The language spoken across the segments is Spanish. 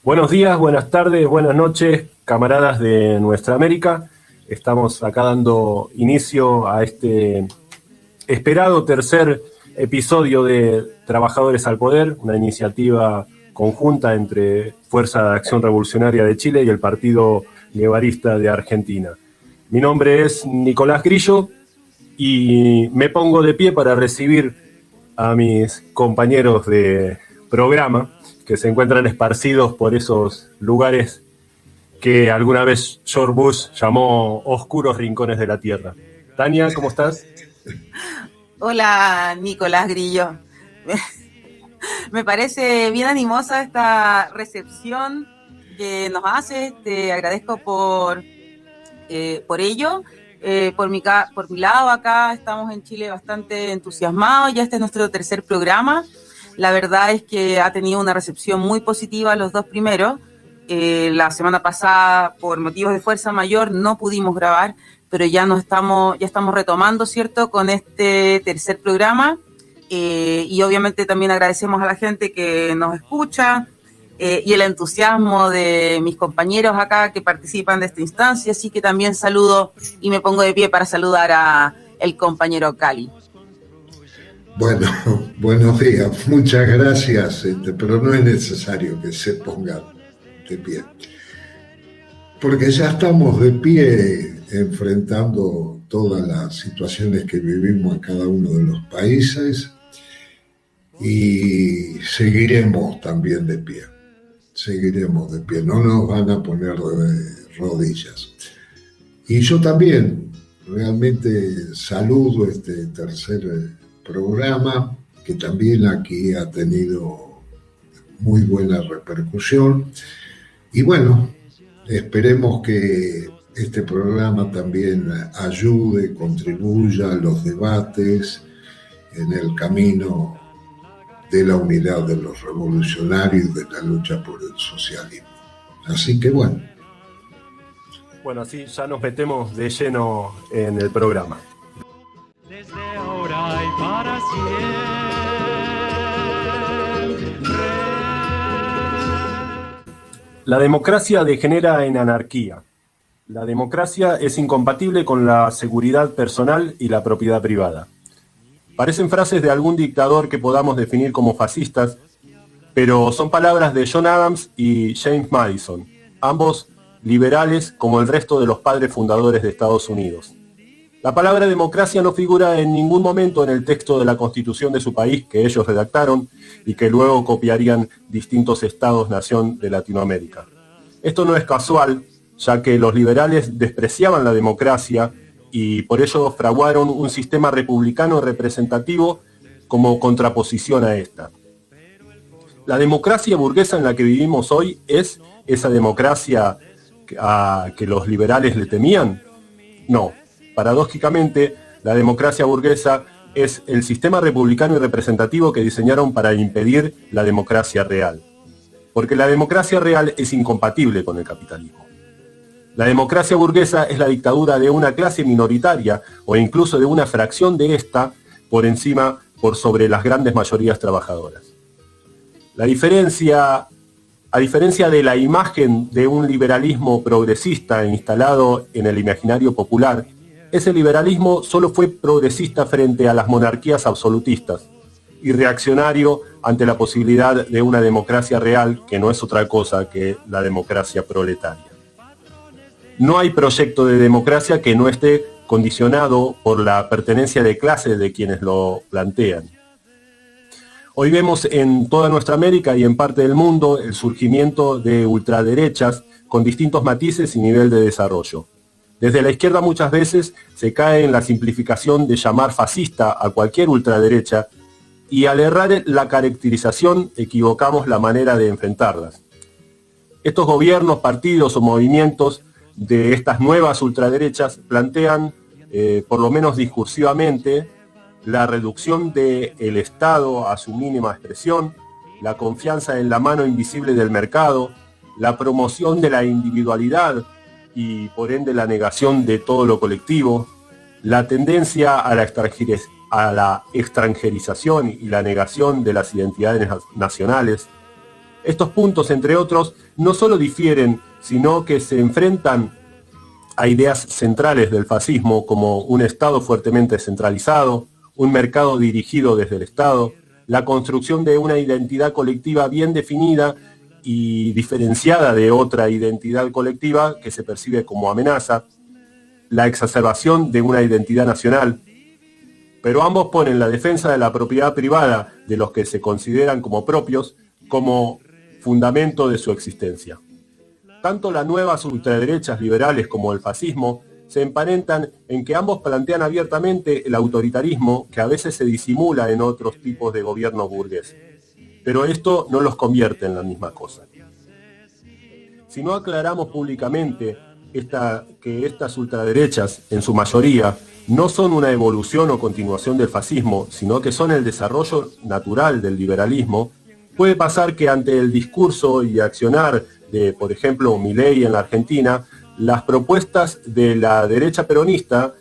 Buenos días, buenas tardes, buenas noches, camaradas de Nuestra América. Estamos acá dando inicio a este esperado tercer episodio de Trabajadores al Poder, una iniciativa conjunta entre Fuerza de Acción Revolucionaria de Chile y el Partido Guevarista de Argentina. Mi nombre es Nicolás Grillo y me pongo de pie para recibir a mis compañeros de programa que se encuentran esparcidos por esos lugares que alguna vez George Bush llamó oscuros rincones de la Tierra. Tania, ¿cómo estás? Hola, Nicolás Grillo. Me parece bien animosa esta recepción que nos haces. Te agradezco por ello. Por mi lado, acá estamos en Chile bastante entusiasmados. Ya este es nuestro tercer programa. La verdad es que ha tenido una recepción muy positiva los dos primeros. La semana pasada, por motivos de fuerza mayor, no pudimos grabar, pero ya estamos retomando, ¿cierto?, con este tercer programa. Y obviamente también agradecemos a la gente que nos escucha y el entusiasmo de mis compañeros acá que participan de esta instancia. Así que también saludo y me pongo de pie para saludar a el compañero Cali. Bueno, buenos días, muchas gracias, pero no es necesario que se pongan de pie, porque ya estamos de pie enfrentando todas las situaciones que vivimos en cada uno de los países y seguiremos también de pie, no nos van a poner de rodillas. Y yo también realmente saludo este tercer programa, que también aquí ha tenido muy buena repercusión. Y bueno, esperemos que este programa también ayude, contribuya a los debates en el camino de la unidad de los revolucionarios, de la lucha por el socialismo. Así que bueno. Bueno, así ya nos metemos de lleno en el programa. Desde ahora y para siempre. La democracia degenera en anarquía. La democracia es incompatible con la seguridad personal y la propiedad privada. Parecen frases de algún dictador que podamos definir como fascistas, pero son palabras de John Adams y James Madison, ambos liberales como el resto de los padres fundadores de Estados Unidos. La palabra democracia no figura en ningún momento en el texto de la Constitución de su país que ellos redactaron y que luego copiarían distintos estados-nación de Latinoamérica. Esto no es casual, ya que los liberales despreciaban la democracia y por ello fraguaron un sistema republicano representativo como contraposición a esta. La democracia burguesa en la que vivimos hoy es esa democracia a que los liberales le temían. No. Paradójicamente, la democracia burguesa es el sistema republicano y representativo que diseñaron para impedir la democracia real. Porque la democracia real es incompatible con el capitalismo. La democracia burguesa es la dictadura de una clase minoritaria o incluso de una fracción de esta por sobre las grandes mayorías trabajadoras. A diferencia de la imagen de un liberalismo progresista instalado en el imaginario popular, ese liberalismo solo fue progresista frente a las monarquías absolutistas y reaccionario ante la posibilidad de una democracia real que no es otra cosa que la democracia proletaria. No hay proyecto de democracia que no esté condicionado por la pertenencia de clase de quienes lo plantean. Hoy vemos en toda nuestra América y en parte del mundo el surgimiento de ultraderechas con distintos matices y nivel de desarrollo. Desde la izquierda muchas veces se cae en la simplificación de llamar fascista a cualquier ultraderecha y al errar la caracterización equivocamos la manera de enfrentarlas. Estos gobiernos, partidos o movimientos de estas nuevas ultraderechas plantean, por lo menos discursivamente, la reducción del Estado a su mínima expresión, la confianza en la mano invisible del mercado, la promoción de la individualidad y por ende la negación de todo lo colectivo, la tendencia a la extranjerización y la negación de las identidades nacionales, Estos puntos, entre otros, no solo difieren, sino que se enfrentan a ideas centrales del fascismo, como un Estado fuertemente centralizado, un mercado dirigido desde el Estado, la construcción de una identidad colectiva bien definida y diferenciada de otra identidad colectiva que se percibe como amenaza, la exacerbación de una identidad nacional. Pero ambos ponen la defensa de la propiedad privada de los que se consideran como propios como fundamento de su existencia. Tanto las nuevas ultraderechas liberales como el fascismo se emparentan en que ambos plantean abiertamente el autoritarismo que a veces se disimula en otros tipos de gobierno burgués. Pero esto no los convierte en la misma cosa. Si no aclaramos públicamente que estas ultraderechas, en su mayoría, no son una evolución o continuación del fascismo, sino que son el desarrollo natural del liberalismo, puede pasar que ante el discurso y accionar de, por ejemplo, Milei en la Argentina, las propuestas de la derecha peronista,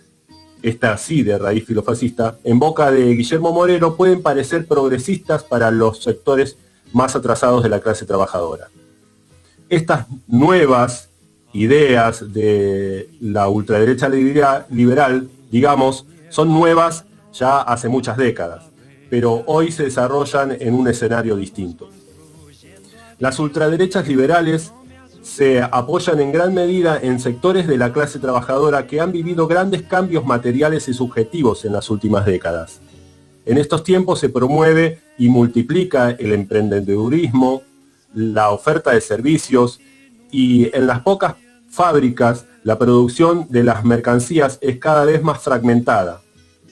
esta sí de raíz filofascista, en boca de Guillermo Moreno pueden parecer progresistas para los sectores más atrasados de la clase trabajadora. Estas nuevas ideas de la ultraderecha liberal, digamos, son nuevas ya hace muchas décadas, pero hoy se desarrollan en un escenario distinto. Las ultraderechas liberales se apoyan en gran medida en sectores de la clase trabajadora que han vivido grandes cambios materiales y subjetivos en las últimas décadas. En estos tiempos se promueve y multiplica el emprendedurismo, la oferta de servicios y en las pocas fábricas la producción de las mercancías es cada vez más fragmentada.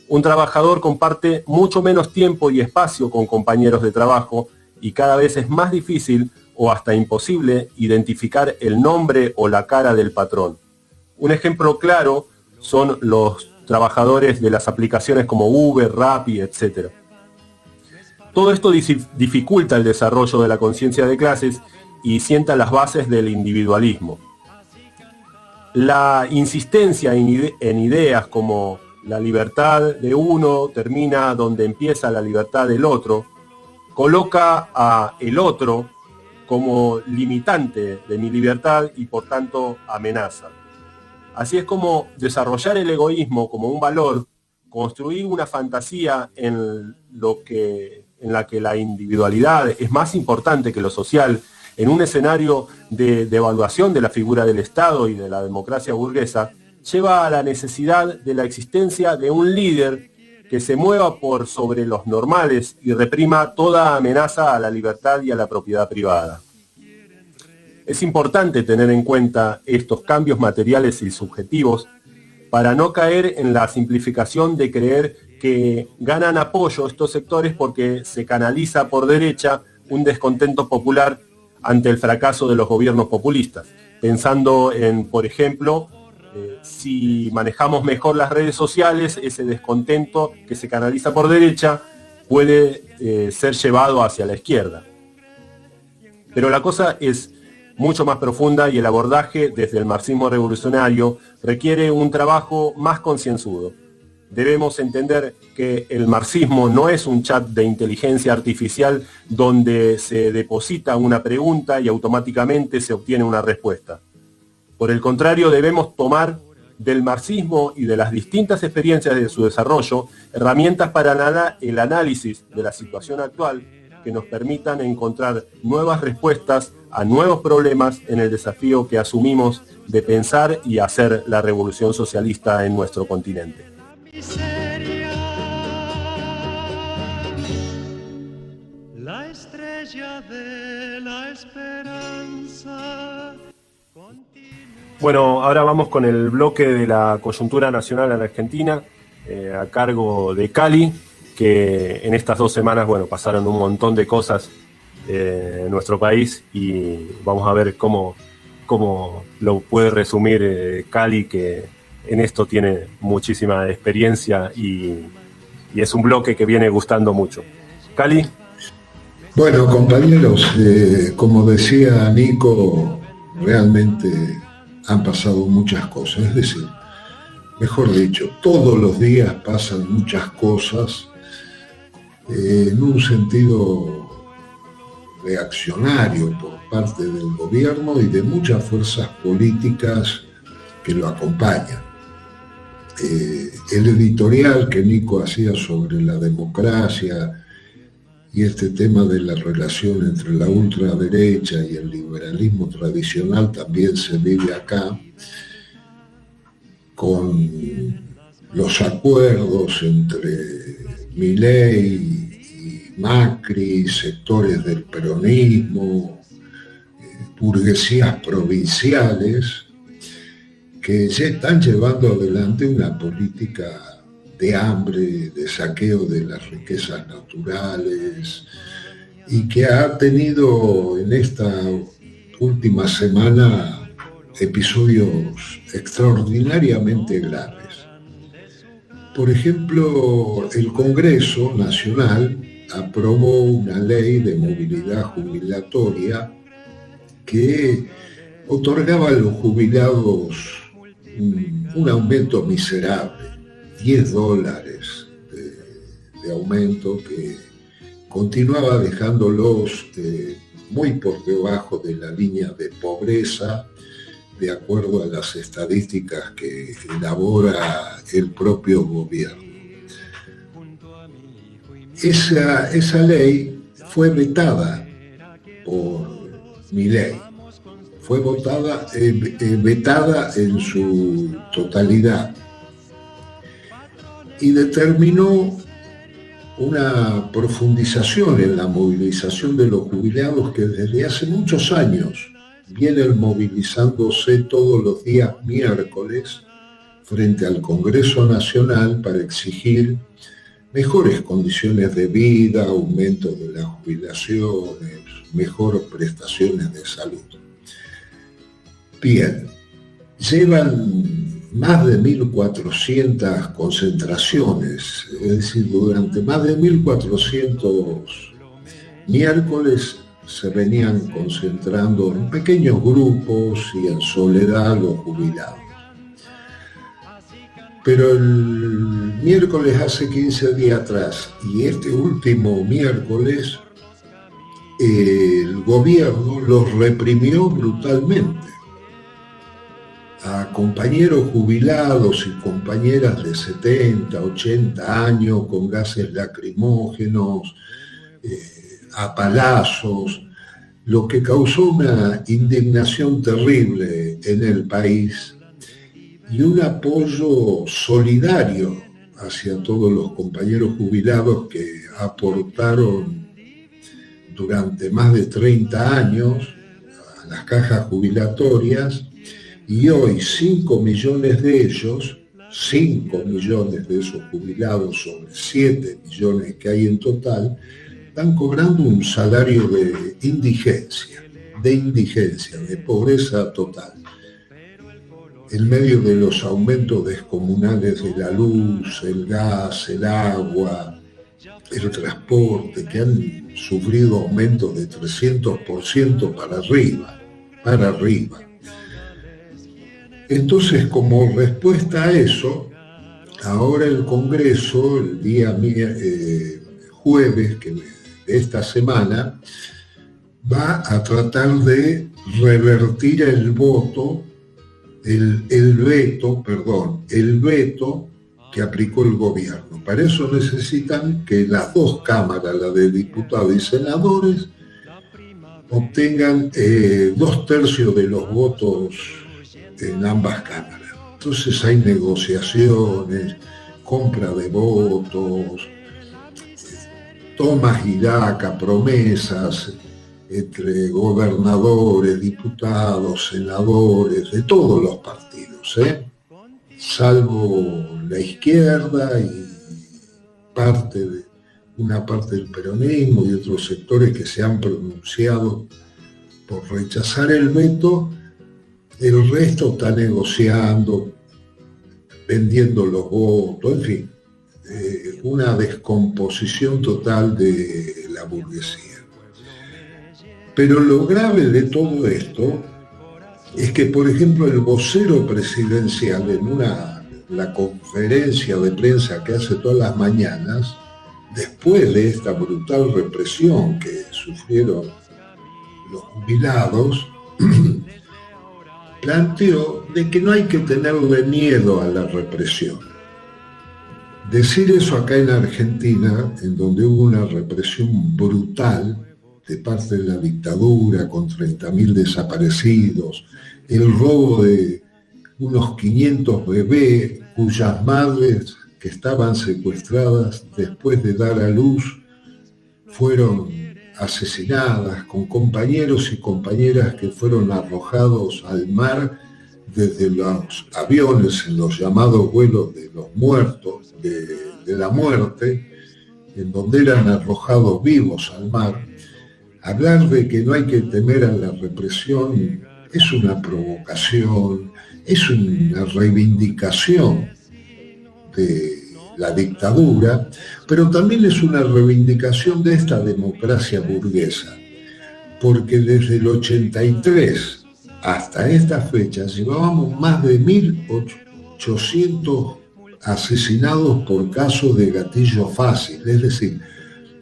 Un trabajador comparte mucho menos tiempo y espacio con compañeros de trabajo y cada vez es más difícil o hasta imposible identificar el nombre o la cara del patrón. Un ejemplo claro son los trabajadores de las aplicaciones como Uber, Rappi, etc. Todo esto dificulta el desarrollo de la conciencia de clases y sienta las bases del individualismo. La insistencia en ideas como la libertad de uno termina donde empieza la libertad del otro, coloca a el otro como limitante de mi libertad y por tanto amenaza. Así es como desarrollar el egoísmo como un valor, construir una fantasía en la que la individualidad es más importante que lo social, en un escenario de devaluación de la figura del Estado y de la democracia burguesa, lleva a la necesidad de la existencia de un líder que se mueva por sobre los normales y reprima toda amenaza a la libertad y a la propiedad privada. Es importante tener en cuenta estos cambios materiales y subjetivos para no caer en la simplificación de creer que ganan apoyo estos sectores porque se canaliza por derecha un descontento popular ante el fracaso de los gobiernos populistas, pensando en, por ejemplo, si manejamos mejor las redes sociales, ese descontento que se canaliza por derecha puede ser llevado hacia la izquierda. Pero la cosa es mucho más profunda y el abordaje desde el marxismo revolucionario requiere un trabajo más concienzudo. Debemos entender que el marxismo no es un chat de inteligencia artificial donde se deposita una pregunta y automáticamente se obtiene una respuesta. Por el contrario, debemos tomar del marxismo y de las distintas experiencias de su desarrollo herramientas para el análisis de la situación actual que nos permitan encontrar nuevas respuestas a nuevos problemas en el desafío que asumimos de pensar y hacer la revolución socialista en nuestro continente. Miseria, la estrella de la esperanza. Bueno, ahora vamos con el bloque de la coyuntura nacional en Argentina, a cargo de Cali, que en estas 2 semanas, bueno, pasaron un montón de cosas en nuestro país y vamos a ver cómo lo puede resumir Cali, que en esto tiene muchísima experiencia y es un bloque que viene gustando mucho. Cali. Bueno, compañeros, como decía Nico, realmente han pasado muchas cosas, es decir, mejor dicho, todos los días pasan muchas cosas en un sentido reaccionario por parte del gobierno y de muchas fuerzas políticas que lo acompañan. El editorial que Nico hacía sobre la democracia y este tema de la relación entre la ultraderecha y el liberalismo tradicional también se vive acá, con los acuerdos entre Milei y Macri, sectores del peronismo, burguesías provinciales, que ya están llevando adelante una política de hambre, de saqueo de las riquezas naturales, y que ha tenido en esta última semana episodios extraordinariamente graves. Por ejemplo, el Congreso Nacional aprobó una ley de movilidad jubilatoria que otorgaba a los jubilados un aumento miserable, $10 de aumento, que continuaba dejándolos muy por debajo de la línea de pobreza, de acuerdo a las estadísticas que elabora el propio gobierno. Esa ley fue vetada por Milei, fue vetada en su totalidad y determinó una profundización en la movilización de los jubilados que desde hace muchos años vienen movilizándose todos los días miércoles frente al Congreso Nacional para exigir mejores condiciones de vida, aumento de las jubilaciones, mejores prestaciones de salud. Bien, llevan más de 1.400 concentraciones, es decir, durante más de 1.400 miércoles se venían concentrando en pequeños grupos y en soledad los jubilados. Pero el miércoles hace 15 días atrás y este último miércoles, el gobierno los reprimió brutalmente. A compañeros jubilados y compañeras de 70, 80 años con gases lacrimógenos, a palazos, lo que causó una indignación terrible en el país y un apoyo solidario hacia todos los compañeros jubilados que aportaron durante más de 30 años a las cajas jubilatorias, y hoy 5 millones de ellos, 5 millones de esos jubilados sobre 7 millones que hay en total, están cobrando un salario de indigencia, de pobreza total. En medio de los aumentos descomunales de la luz, el gas, el agua, el transporte, que han sufrido aumentos de 300% para arriba. Entonces, como respuesta a eso, ahora el Congreso, el día jueves de esta semana, va a tratar de revertir el veto que aplicó el gobierno. Para eso necesitan que las dos cámaras, la de diputados y senadores, obtengan 2/3 de los votos en ambas cámaras. Entonces hay negociaciones, compra de votos, tomas y daca, promesas entre gobernadores, diputados, senadores, de todos los partidos, salvo la izquierda y una parte del peronismo y otros sectores que se han pronunciado por rechazar el veto. El resto está negociando, vendiendo los votos, en fin, una descomposición total de la burguesía. Pero lo grave de todo esto es que, por ejemplo, el vocero presidencial en la conferencia de prensa que hace todas las mañanas, después de esta brutal represión que sufrieron los jubilados, planteó de que no hay que tenerle miedo a la represión. Decir eso acá en Argentina, en donde hubo una represión brutal de parte de la dictadura, con 30.000 desaparecidos, el robo de unos 500 bebés cuyas madres que estaban secuestradas después de dar a luz fueron asesinadas, con compañeros y compañeras que fueron arrojados al mar desde los aviones en los llamados vuelos de los muertos, de la muerte, en donde eran arrojados vivos al mar. Hablar de que no hay que temer a la represión es una provocación, es una reivindicación de la dictadura, pero también es una reivindicación de esta democracia burguesa, porque desde el 83 hasta esta fecha llevábamos más de 1.800 asesinados por casos de gatillo fácil, es decir,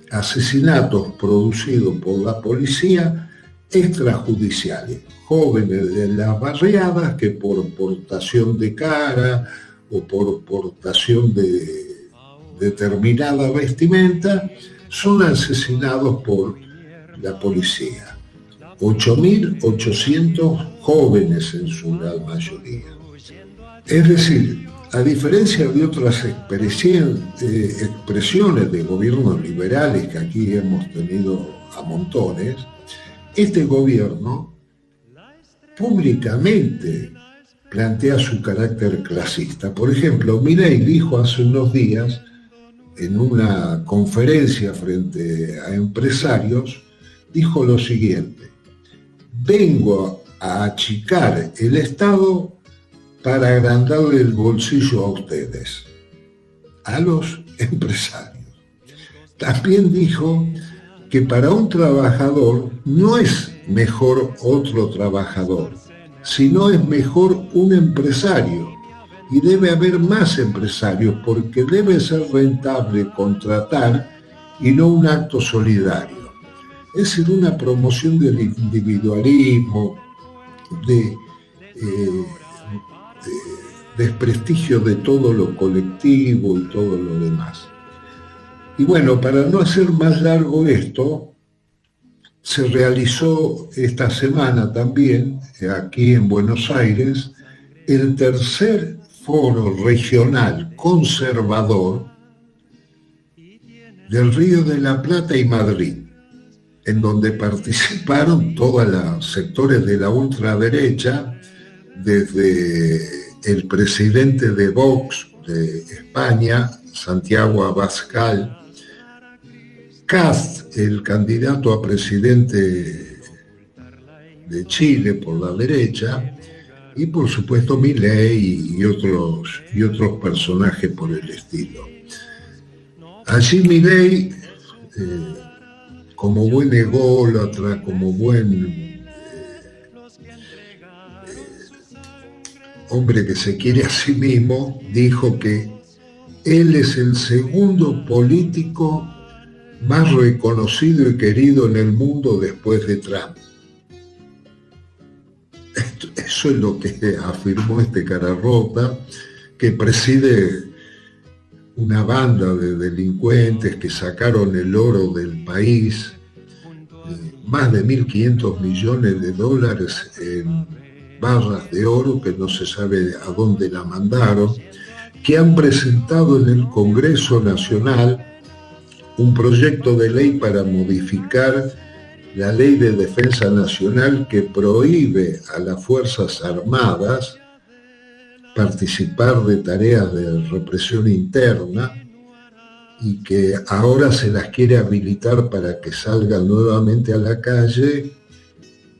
asesinatos producidos por la policía extrajudiciales, jóvenes de las barriadas que por portación de cara o por portación de determinada vestimenta son asesinados por la policía. 8.800 jóvenes en su gran mayoría. Es decir, a diferencia de otras expresiones de gobiernos liberales que aquí hemos tenido a montones, este gobierno públicamente plantea su carácter clasista. Por ejemplo, Milei dijo hace unos días en una conferencia frente a empresarios, dijo lo siguiente: vengo a achicar el Estado para agrandarle el bolsillo a ustedes, a los empresarios. También dijo que para un trabajador no es mejor otro trabajador, sino es mejor un empresario. Y debe haber más empresarios porque debe ser rentable contratar y no un acto solidario. Es decir, una promoción del individualismo, de desprestigio de todo lo colectivo y todo lo demás. Y bueno, para no hacer más largo esto, se realizó esta semana también, aquí en Buenos Aires, el tercer foro regional conservador del Río de la Plata y Madrid, en donde participaron todos los sectores de la ultraderecha, desde el presidente de Vox de España, Santiago Abascal, Kast, el candidato a presidente de Chile por la derecha, y por supuesto Milei y otros personajes por el estilo. Allí Milei, como buen ególatra, como buen hombre que se quiere a sí mismo, dijo que él es el segundo político más reconocido y querido en el mundo después de Trump. Eso es lo que afirmó este cara rota, que preside una banda de delincuentes que sacaron el oro del país, más de 1.500 millones de dólares en barras de oro que no se sabe a dónde la mandaron, que han presentado en el Congreso Nacional un proyecto de ley para modificar la Ley de Defensa Nacional que prohíbe a las Fuerzas Armadas participar de tareas de represión interna y que ahora se las quiere habilitar para que salgan nuevamente a la calle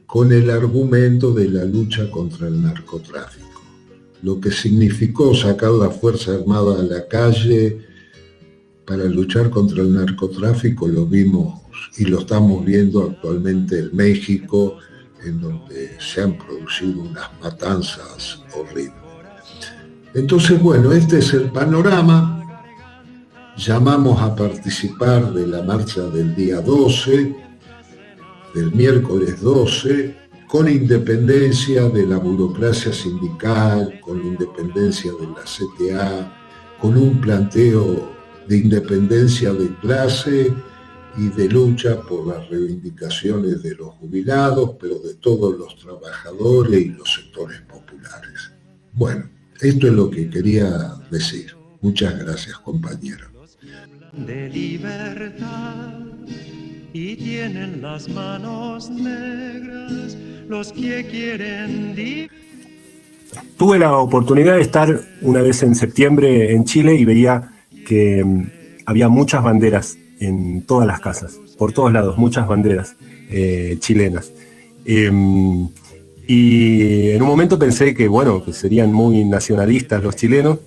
con el argumento de la lucha contra el narcotráfico. Lo que significó sacar la Fuerza Armada a la calle para luchar contra el narcotráfico lo vimos y lo estamos viendo actualmente en México, en donde se han producido unas matanzas horribles. Entonces, bueno, este es el panorama. Llamamos a participar de la marcha del día 12. del miércoles 12, con independencia de la burocracia sindical, con independencia de la CTA, con un planteo de independencia de clase y de lucha por las reivindicaciones de los jubilados, pero de todos los trabajadores y los sectores populares. Bueno, esto es lo que quería decir. Muchas gracias, compañero. De libertad y tienen las manos negras los que quieren. Tuve la oportunidad de estar una vez en septiembre en Chile y veía que había muchas banderas en todas las casas, por todos lados, muchas banderas chilenas. Y en un momento pensé que, bueno, que serían muy nacionalistas los chilenos,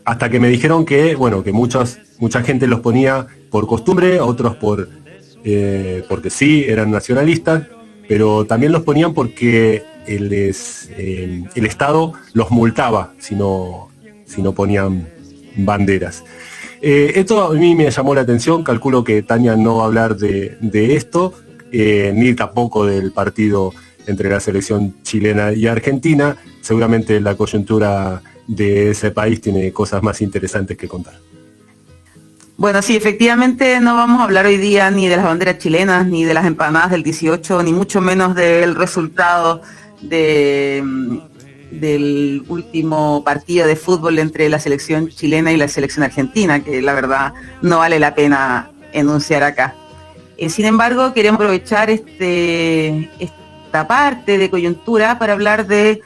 hasta que me dijeron que, bueno, que mucha gente los ponía por costumbre, otros porque sí, eran nacionalistas, pero también los ponían porque el Estado los multaba si no ponían banderas. Esto a mí me llamó la atención. Calculo que Tania no va a hablar de esto, ni tampoco del partido entre la selección chilena y argentina. Seguramente la coyuntura de ese país tiene cosas más interesantes que contar. Bueno, sí, efectivamente no vamos a hablar hoy día ni de las banderas chilenas, ni de las empanadas del 18, ni mucho menos del resultado del último partido de fútbol entre la selección chilena y la selección argentina, que la verdad no vale la pena enunciar acá. Sin embargo, queremos aprovechar esta parte de coyuntura para hablar de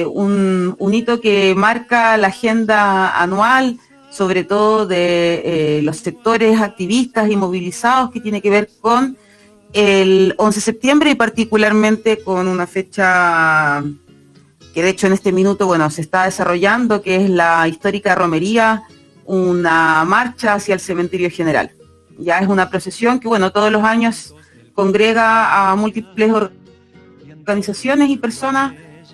un hito que marca la agenda anual, sobre todo de los sectores activistas y movilizados, que tiene que ver con el 11 de septiembre y particularmente con una fecha que de hecho en este minuto, bueno, se está desarrollando, que es la histórica romería, una marcha hacia el cementerio general. Ya es una procesión que, bueno, todos los años congrega a múltiples organizaciones y personas,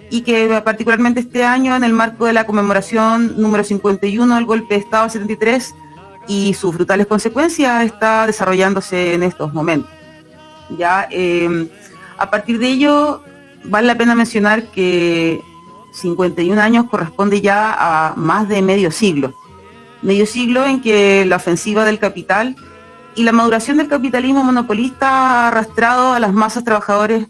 y que particularmente este año, en el marco de la conmemoración número 51 del golpe de Estado del 73 y sus brutales consecuencias, está desarrollándose en estos momentos. Ya, a partir de ello, vale la pena mencionar que 51 años corresponde ya a más de medio siglo en que la ofensiva del capital y la maduración del capitalismo monopolista ha arrastrado a las masas trabajadoras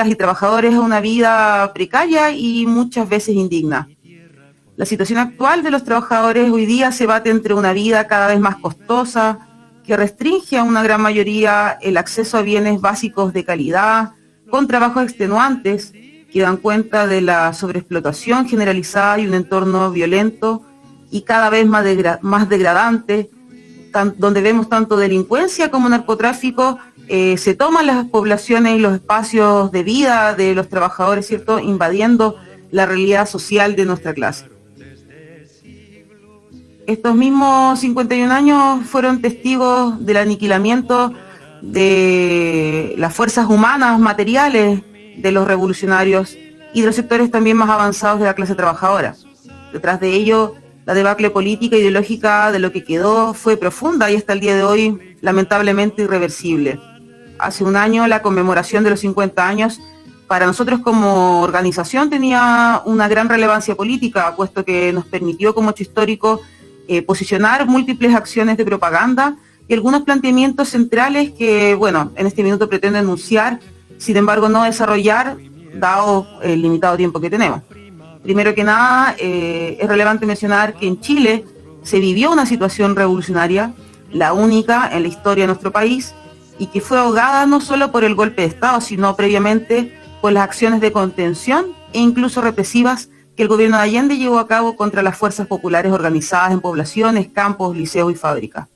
y trabajadores a una vida precaria y muchas veces indigna. La situación actual de los trabajadores hoy día se bate entre una vida cada vez más costosa, que restringe a una gran mayoría el acceso a bienes básicos de calidad, con trabajos extenuantes que dan cuenta de la sobreexplotación generalizada y un entorno violento y cada vez más degradante, donde vemos tanto delincuencia como narcotráfico. Se toman las poblaciones y los espacios de vida de los trabajadores, ¿cierto?, invadiendo la realidad social de nuestra clase. Estos mismos 51 años fueron testigos del aniquilamiento de las fuerzas humanas, materiales de los revolucionarios y de los sectores también más avanzados de la clase trabajadora. Detrás de ello, la debacle política e ideológica de lo que quedó fue profunda y hasta el día de hoy lamentablemente irreversible. Hace un año la conmemoración de los 50 años para nosotros como organización tenía una gran relevancia política, puesto que nos permitió como hecho histórico posicionar múltiples acciones de propaganda y algunos planteamientos centrales que, bueno, en este minuto pretendo enunciar, sin embargo no desarrollar, dado el limitado tiempo que tenemos. Primero que nada, es relevante mencionar que en Chile se vivió una situación revolucionaria, la única en la historia de nuestro país, y que fue ahogada no solo por el golpe de Estado, sino previamente por las acciones de contención e incluso represivas que el gobierno de Allende llevó a cabo contra las fuerzas populares organizadas en poblaciones, campos, liceos y fábricas.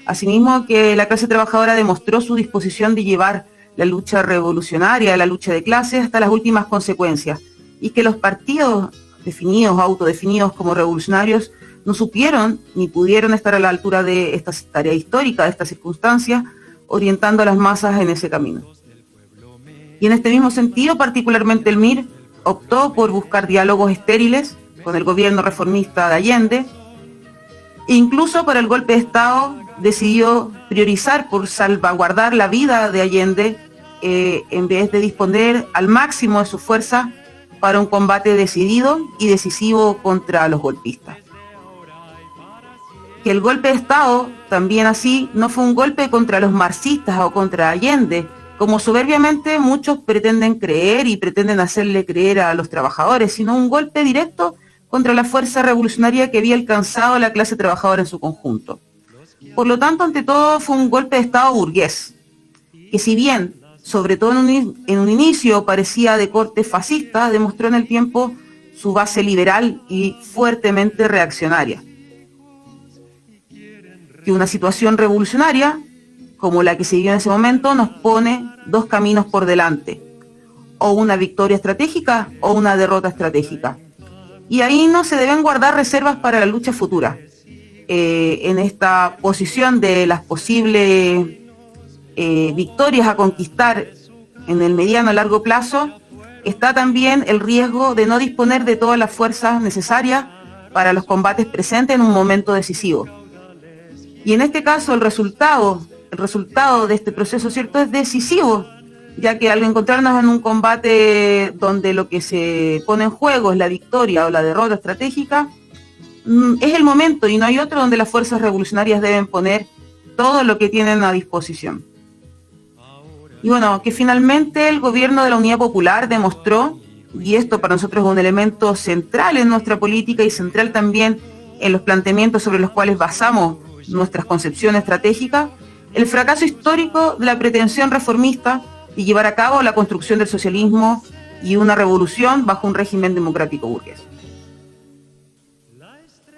Asimismo, que la clase trabajadora demostró su disposición de llevar la lucha revolucionaria, la lucha de clases, hasta las últimas consecuencias, y que los partidos definidos, autodefinidos como revolucionarios, no supieron ni pudieron estar a la altura de esta tarea histórica, de esta circunstancia, orientando a las masas en ese camino. Y en este mismo sentido, particularmente el MIR optó por buscar diálogos estériles con el gobierno reformista de Allende, e incluso para el golpe de Estado decidió priorizar por salvaguardar la vida de Allende en vez de disponer al máximo de sus fuerzas para un combate decidido y decisivo contra los golpistas. Que el golpe de Estado, también así, no fue un golpe contra los marxistas o contra Allende, como soberbiamente muchos pretenden creer y pretenden hacerle creer a los trabajadores, sino un golpe directo contra la fuerza revolucionaria que había alcanzado la clase trabajadora en su conjunto. Por lo tanto, ante todo, fue un golpe de Estado burgués, que si bien, sobre todo en un inicio, parecía de corte fascista, demostró en el tiempo su base liberal y fuertemente reaccionaria. Que una situación revolucionaria, como la que se vivió en ese momento, nos pone dos caminos por delante, o una victoria estratégica o una derrota estratégica. Y ahí no se deben guardar reservas para la lucha futura. En esta posición de las posibles victorias a conquistar en el mediano a largo plazo, está también el riesgo de no disponer de todas las fuerzas necesarias para los combates presentes en un momento decisivo. Y en este caso el resultado de este proceso, ¿cierto?, es decisivo, ya que al encontrarnos en un combate donde lo que se pone en juego es la victoria o la derrota estratégica, es el momento y no hay otro donde las fuerzas revolucionarias deben poner todo lo que tienen a disposición. Y bueno, que finalmente el gobierno de la Unidad Popular demostró, y esto para nosotros es un elemento central en nuestra política y central también en los planteamientos sobre los cuales basamos nuestras concepciones estratégicas, el fracaso histórico de la pretensión reformista y llevar a cabo la construcción del socialismo y una revolución bajo un régimen democrático burgués.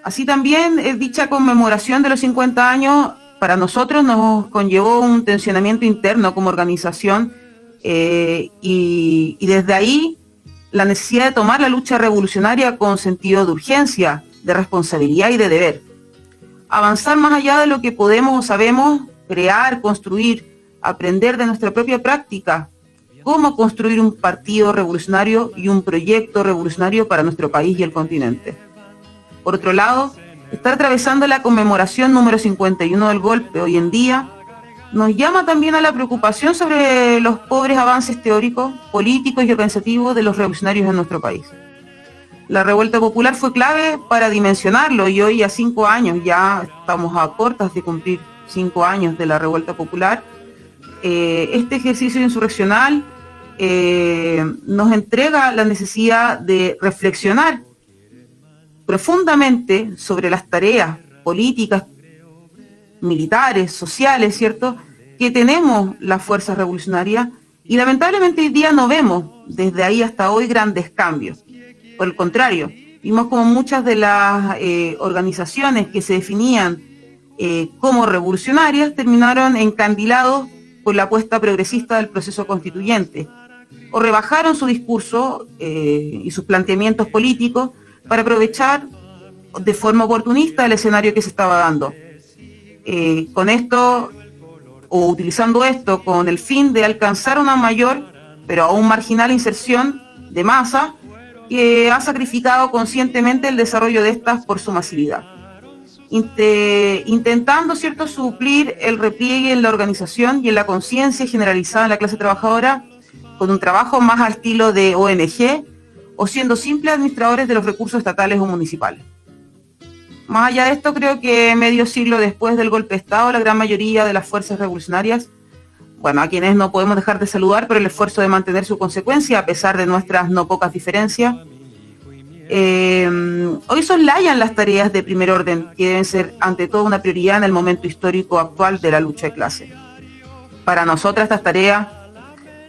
Así también, dicha conmemoración de los 50 años para nosotros nos conllevó un tensionamiento interno como organización y desde ahí la necesidad de tomar la lucha revolucionaria con sentido de urgencia, de responsabilidad y de deber. Avanzar más allá de lo que podemos o sabemos, crear, construir, aprender de nuestra propia práctica, cómo construir un partido revolucionario y un proyecto revolucionario para nuestro país y el continente. Por otro lado, estar atravesando la conmemoración número 51 del golpe hoy en día nos llama también a la preocupación sobre los pobres avances teóricos, políticos y organizativos de los revolucionarios en nuestro país. La revuelta popular fue clave para dimensionarlo y hoy a 5 años, ya estamos a cortas de cumplir 5 años de la revuelta popular, este ejercicio insurreccional nos entrega la necesidad de reflexionar profundamente sobre las tareas políticas, militares, sociales, ¿cierto?, que tenemos las fuerzas revolucionarias y lamentablemente hoy día no vemos desde ahí hasta hoy grandes cambios. Por el contrario, vimos como muchas de las organizaciones que se definían como revolucionarias terminaron encandilados por la apuesta progresista del proceso constituyente o rebajaron su discurso y sus planteamientos políticos para aprovechar de forma oportunista el escenario que se estaba dando. Con esto, o utilizando esto con el fin de alcanzar una mayor, pero aún marginal inserción de masa, que ha sacrificado conscientemente el desarrollo de estas por su masividad. Intentando, ¿cierto?, suplir el repliegue en la organización y en la conciencia generalizada en la clase trabajadora con un trabajo más al estilo de ONG o siendo simples administradores de los recursos estatales o municipales. Más allá de esto, creo que medio siglo después del golpe de Estado, la gran mayoría de las fuerzas revolucionarias, bueno, a quienes no podemos dejar de saludar por el esfuerzo de mantener su consecuencia a pesar de nuestras no pocas diferencias, hoy soslayan las tareas de primer orden que deben ser ante todo una prioridad en el momento histórico actual de la lucha de clase. Para nosotras estas tareas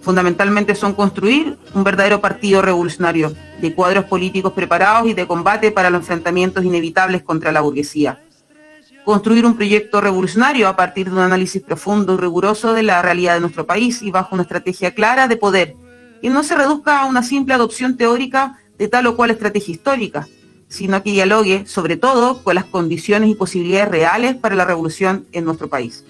fundamentalmente son construir un verdadero partido revolucionario de cuadros políticos preparados y de combate para los enfrentamientos inevitables contra la burguesía. Construir un proyecto revolucionario a partir de un análisis profundo y riguroso de la realidad de nuestro país y bajo una estrategia clara de poder, que no se reduzca a una simple adopción teórica de tal o cual estrategia histórica, sino que dialogue sobre todo con las condiciones y posibilidades reales para la revolución en nuestro país.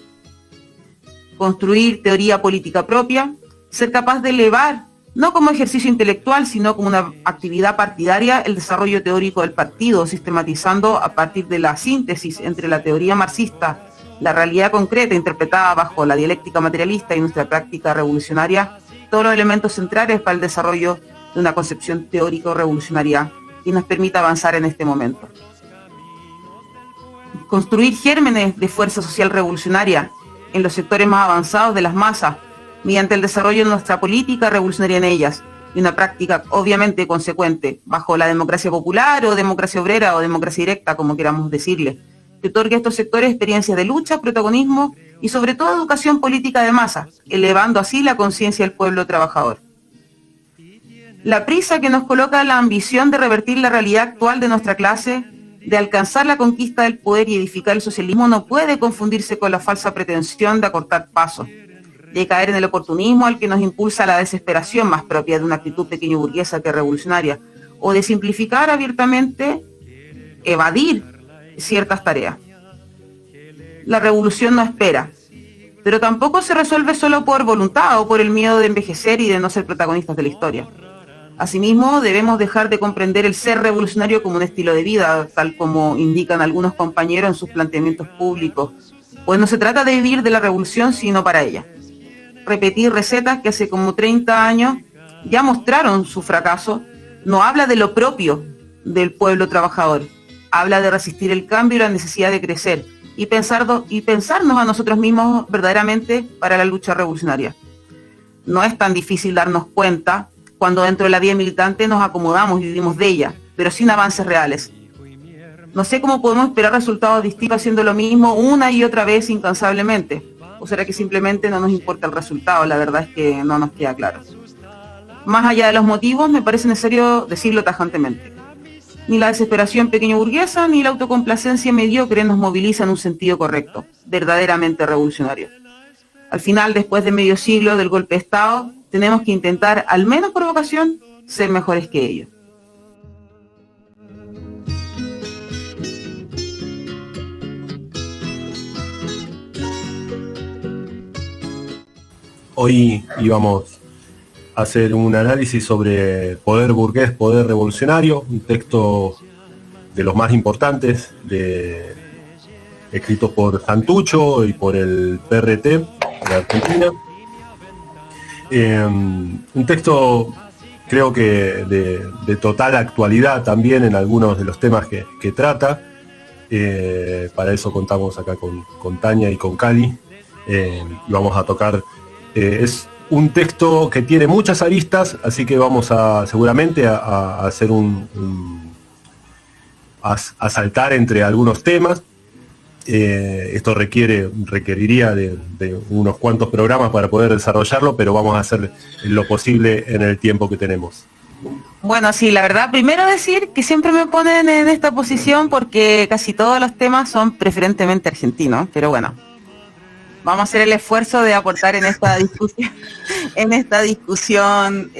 Construir teoría política propia, ser capaz de elevar, no como ejercicio intelectual, sino como una actividad partidaria, el desarrollo teórico del partido, sistematizando a partir de la síntesis entre la teoría marxista la realidad concreta interpretada bajo la dialéctica materialista y nuestra práctica revolucionaria, todos los elementos centrales para el desarrollo de una concepción teórico-revolucionaria que nos permita avanzar en este momento. Construir gérmenes de fuerza social revolucionaria en los sectores más avanzados de las masas, mediante el desarrollo de nuestra política revolucionaria en ellas, y una práctica obviamente consecuente, bajo la democracia popular o democracia obrera o democracia directa, como queramos decirle, que otorgue a estos sectores experiencias de lucha, protagonismo y sobre todo educación política de masa, elevando así la conciencia del pueblo trabajador. La prisa que nos coloca la ambición de revertir la realidad actual de nuestra clase, de alcanzar la conquista del poder y edificar el socialismo, no puede confundirse con la falsa pretensión de acortar pasos, de caer en el oportunismo al que nos impulsa la desesperación más propia de una actitud pequeño burguesa que revolucionaria, o de simplificar abiertamente, evadir ciertas tareas. La revolución no espera, pero tampoco se resuelve solo por voluntad o por el miedo de envejecer y de no ser protagonistas de la historia. Asimismo, debemos dejar de comprender el ser revolucionario como un estilo de vida, tal como indican algunos compañeros en sus planteamientos públicos, pues no se trata de vivir de la revolución, sino para ella. Repetir recetas que hace como 30 años ya mostraron su fracaso, no habla de lo propio del pueblo trabajador, habla de resistir el cambio y la necesidad de crecer, y pensarnos a nosotros mismos verdaderamente para la lucha revolucionaria. No es tan difícil darnos cuenta cuando dentro de la vía militante nos acomodamos y vivimos de ella, pero sin avances reales. No sé cómo podemos esperar resultados distintos haciendo lo mismo una y otra vez incansablemente. ¿O será que simplemente no nos importa el resultado? La verdad es que no nos queda claro. Más allá de los motivos, me parece necesario decirlo tajantemente. Ni la desesperación pequeño burguesa ni la autocomplacencia mediocre nos movilizan en un sentido correcto, verdaderamente revolucionario. Al final, después de medio siglo del golpe de Estado, tenemos que intentar, al menos por vocación, ser mejores que ellos. Hoy íbamos a hacer un análisis sobre poder burgués, poder revolucionario, un texto de los más importantes, escrito por Santucho y por el PRT de Argentina. Un texto creo que de total actualidad también en algunos de los temas que trata. Para eso contamos acá con Tania y con Cali. Y vamos a tocar, es un texto que tiene muchas aristas, así que vamos seguramente a hacer a saltar entre algunos temas. Esto requeriría de unos cuantos programas para poder desarrollarlo, pero vamos a hacer lo posible en el tiempo que tenemos. Bueno, sí, la verdad, primero decir que siempre me ponen en esta posición porque casi todos los temas son preferentemente argentinos, pero bueno, vamos a hacer el esfuerzo de aportar en esta discusión,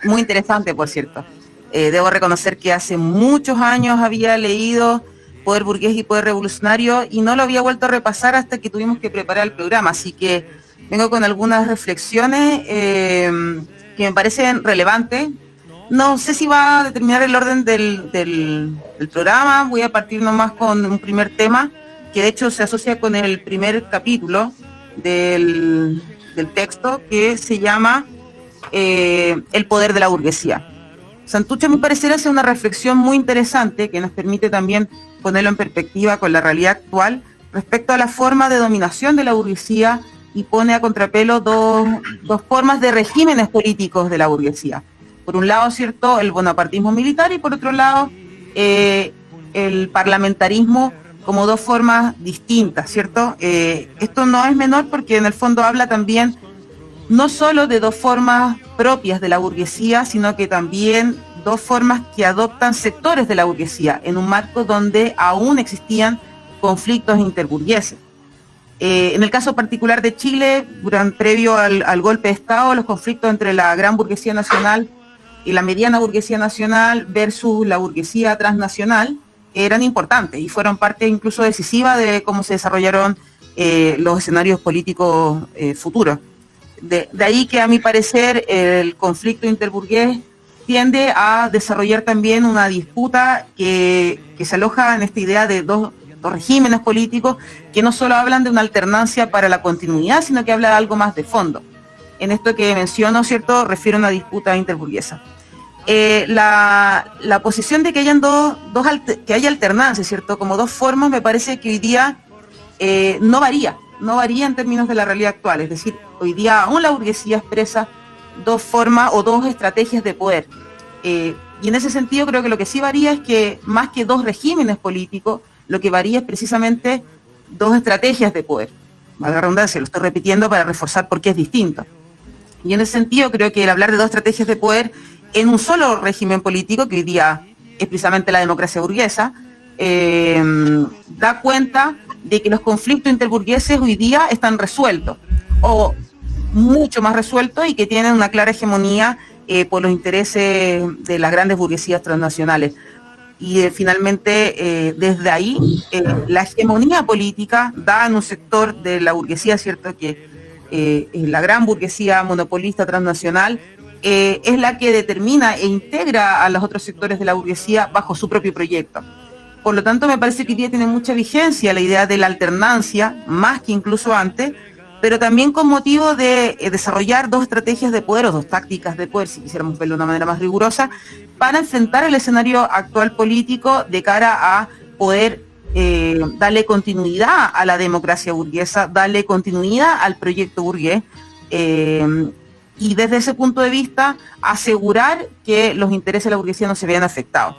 muy interesante, por cierto. Debo reconocer que hace muchos años había leído Poder Burgués y Poder Revolucionario y no lo había vuelto a repasar hasta que tuvimos que preparar el programa, así que vengo con algunas reflexiones que me parecen relevantes. No sé si va a determinar el orden del programa, voy a partir nomás con un primer tema que de hecho se asocia con el primer capítulo del texto, que se llama El poder de la burguesía. Santucho, a mi parecer, hace una reflexión muy interesante que nos permite también ponerlo en perspectiva con la realidad actual respecto a la forma de dominación de la burguesía y pone a contrapelo dos formas de regímenes políticos de la burguesía. Por un lado, ¿cierto?, el bonapartismo militar y por otro lado, el parlamentarismo como dos formas distintas, ¿cierto? Esto no es menor porque en el fondo habla también no solo de dos formas propias de la burguesía, sino que también dos formas que adoptan sectores de la burguesía en un marco donde aún existían conflictos interburgueses. En el caso particular de Chile, previo al golpe de Estado, los conflictos entre la gran burguesía nacional y la mediana burguesía nacional versus la burguesía transnacional eran importantes y fueron parte incluso decisiva de cómo se desarrollaron los escenarios políticos futuros. De ahí que a mi parecer el conflicto interburgués tiende a desarrollar también una disputa que se aloja en esta idea de dos ciertos regímenes políticos que no solo hablan de una alternancia para la continuidad, sino que habla de algo más de fondo. En esto que menciono, ¿cierto?, refiero a una disputa interburguesa. La posición de que haya alternancia, ¿cierto?, como dos formas, me parece que hoy día no varía en términos de la realidad actual. Es decir, hoy día aún la burguesía expresa dos formas o dos estrategias de poder. Y en ese sentido creo que lo que sí varía es que más que dos regímenes políticos, lo que varía es precisamente dos estrategias de poder. Valga la redundancia, lo estoy repitiendo para reforzar por qué es distinto. Y en ese sentido creo que el hablar de dos estrategias de poder en un solo régimen político, que hoy día es precisamente la democracia burguesa, da cuenta de que los conflictos interburgueses hoy día están resueltos, o mucho más resueltos, y que tienen una clara hegemonía por los intereses de las grandes burguesías transnacionales. Y finalmente, desde ahí, la hegemonía política da en un sector de la burguesía, ¿cierto?, que la gran burguesía monopolista transnacional, es la que determina e integra a los otros sectores de la burguesía bajo su propio proyecto. Por lo tanto, me parece que hoy día tiene mucha vigencia la idea de la alternancia, más que incluso antes, pero también con motivo de desarrollar dos estrategias de poder o dos tácticas de poder, si quisiéramos verlo de una manera más rigurosa, para enfrentar el escenario actual político de cara a poder darle continuidad a la democracia burguesa, darle continuidad al proyecto burgués, y desde ese punto de vista asegurar que los intereses de la burguesía no se vean afectados.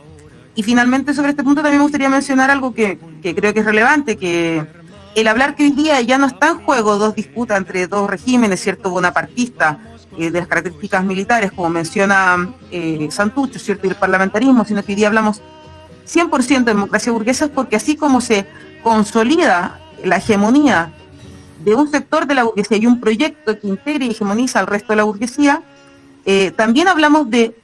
Y finalmente, sobre este punto también me gustaría mencionar algo que creo que es relevante, que el hablar que hoy día ya no está en juego dos disputas entre dos regímenes, ¿cierto?, bonapartistas, de las características militares, como menciona Santucho, ¿cierto?, y el parlamentarismo, sino que hoy día hablamos 100% de democracia burguesa, porque así como se consolida la hegemonía de un sector de la burguesía y un proyecto que integre y hegemoniza al resto de la burguesía, también hablamos de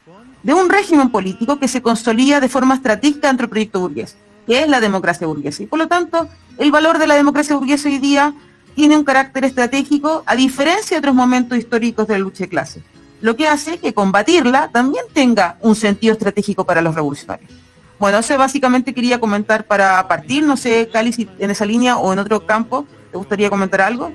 un régimen político que se consolida de forma estratégica dentro del proyecto burgués, que es la democracia burguesa. Y por lo tanto, el valor de la democracia burguesa hoy día tiene un carácter estratégico, a diferencia de otros momentos históricos de la lucha de clases, lo que hace que combatirla también tenga un sentido estratégico para los revolucionarios. Bueno, eso básicamente quería comentar para partir. No sé, Cali, si en esa línea o en otro campo te gustaría comentar algo.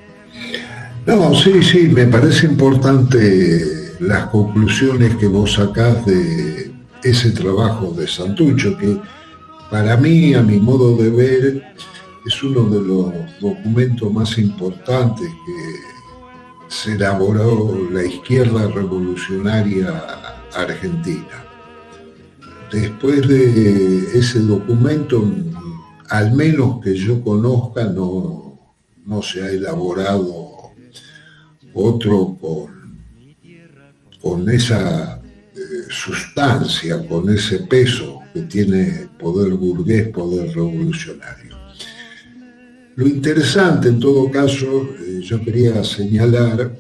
No, sí, me parece importante las conclusiones que vos sacás de ese trabajo de Santucho, que para mí, a mi modo de ver, es uno de los documentos más importantes que se elaboró la izquierda revolucionaria argentina. Después de ese documento, al menos que yo conozca, no se ha elaborado otro con esa sustancia, con ese peso que tiene poder burgués, poder revolucionario. Lo interesante, en todo caso, yo quería señalar,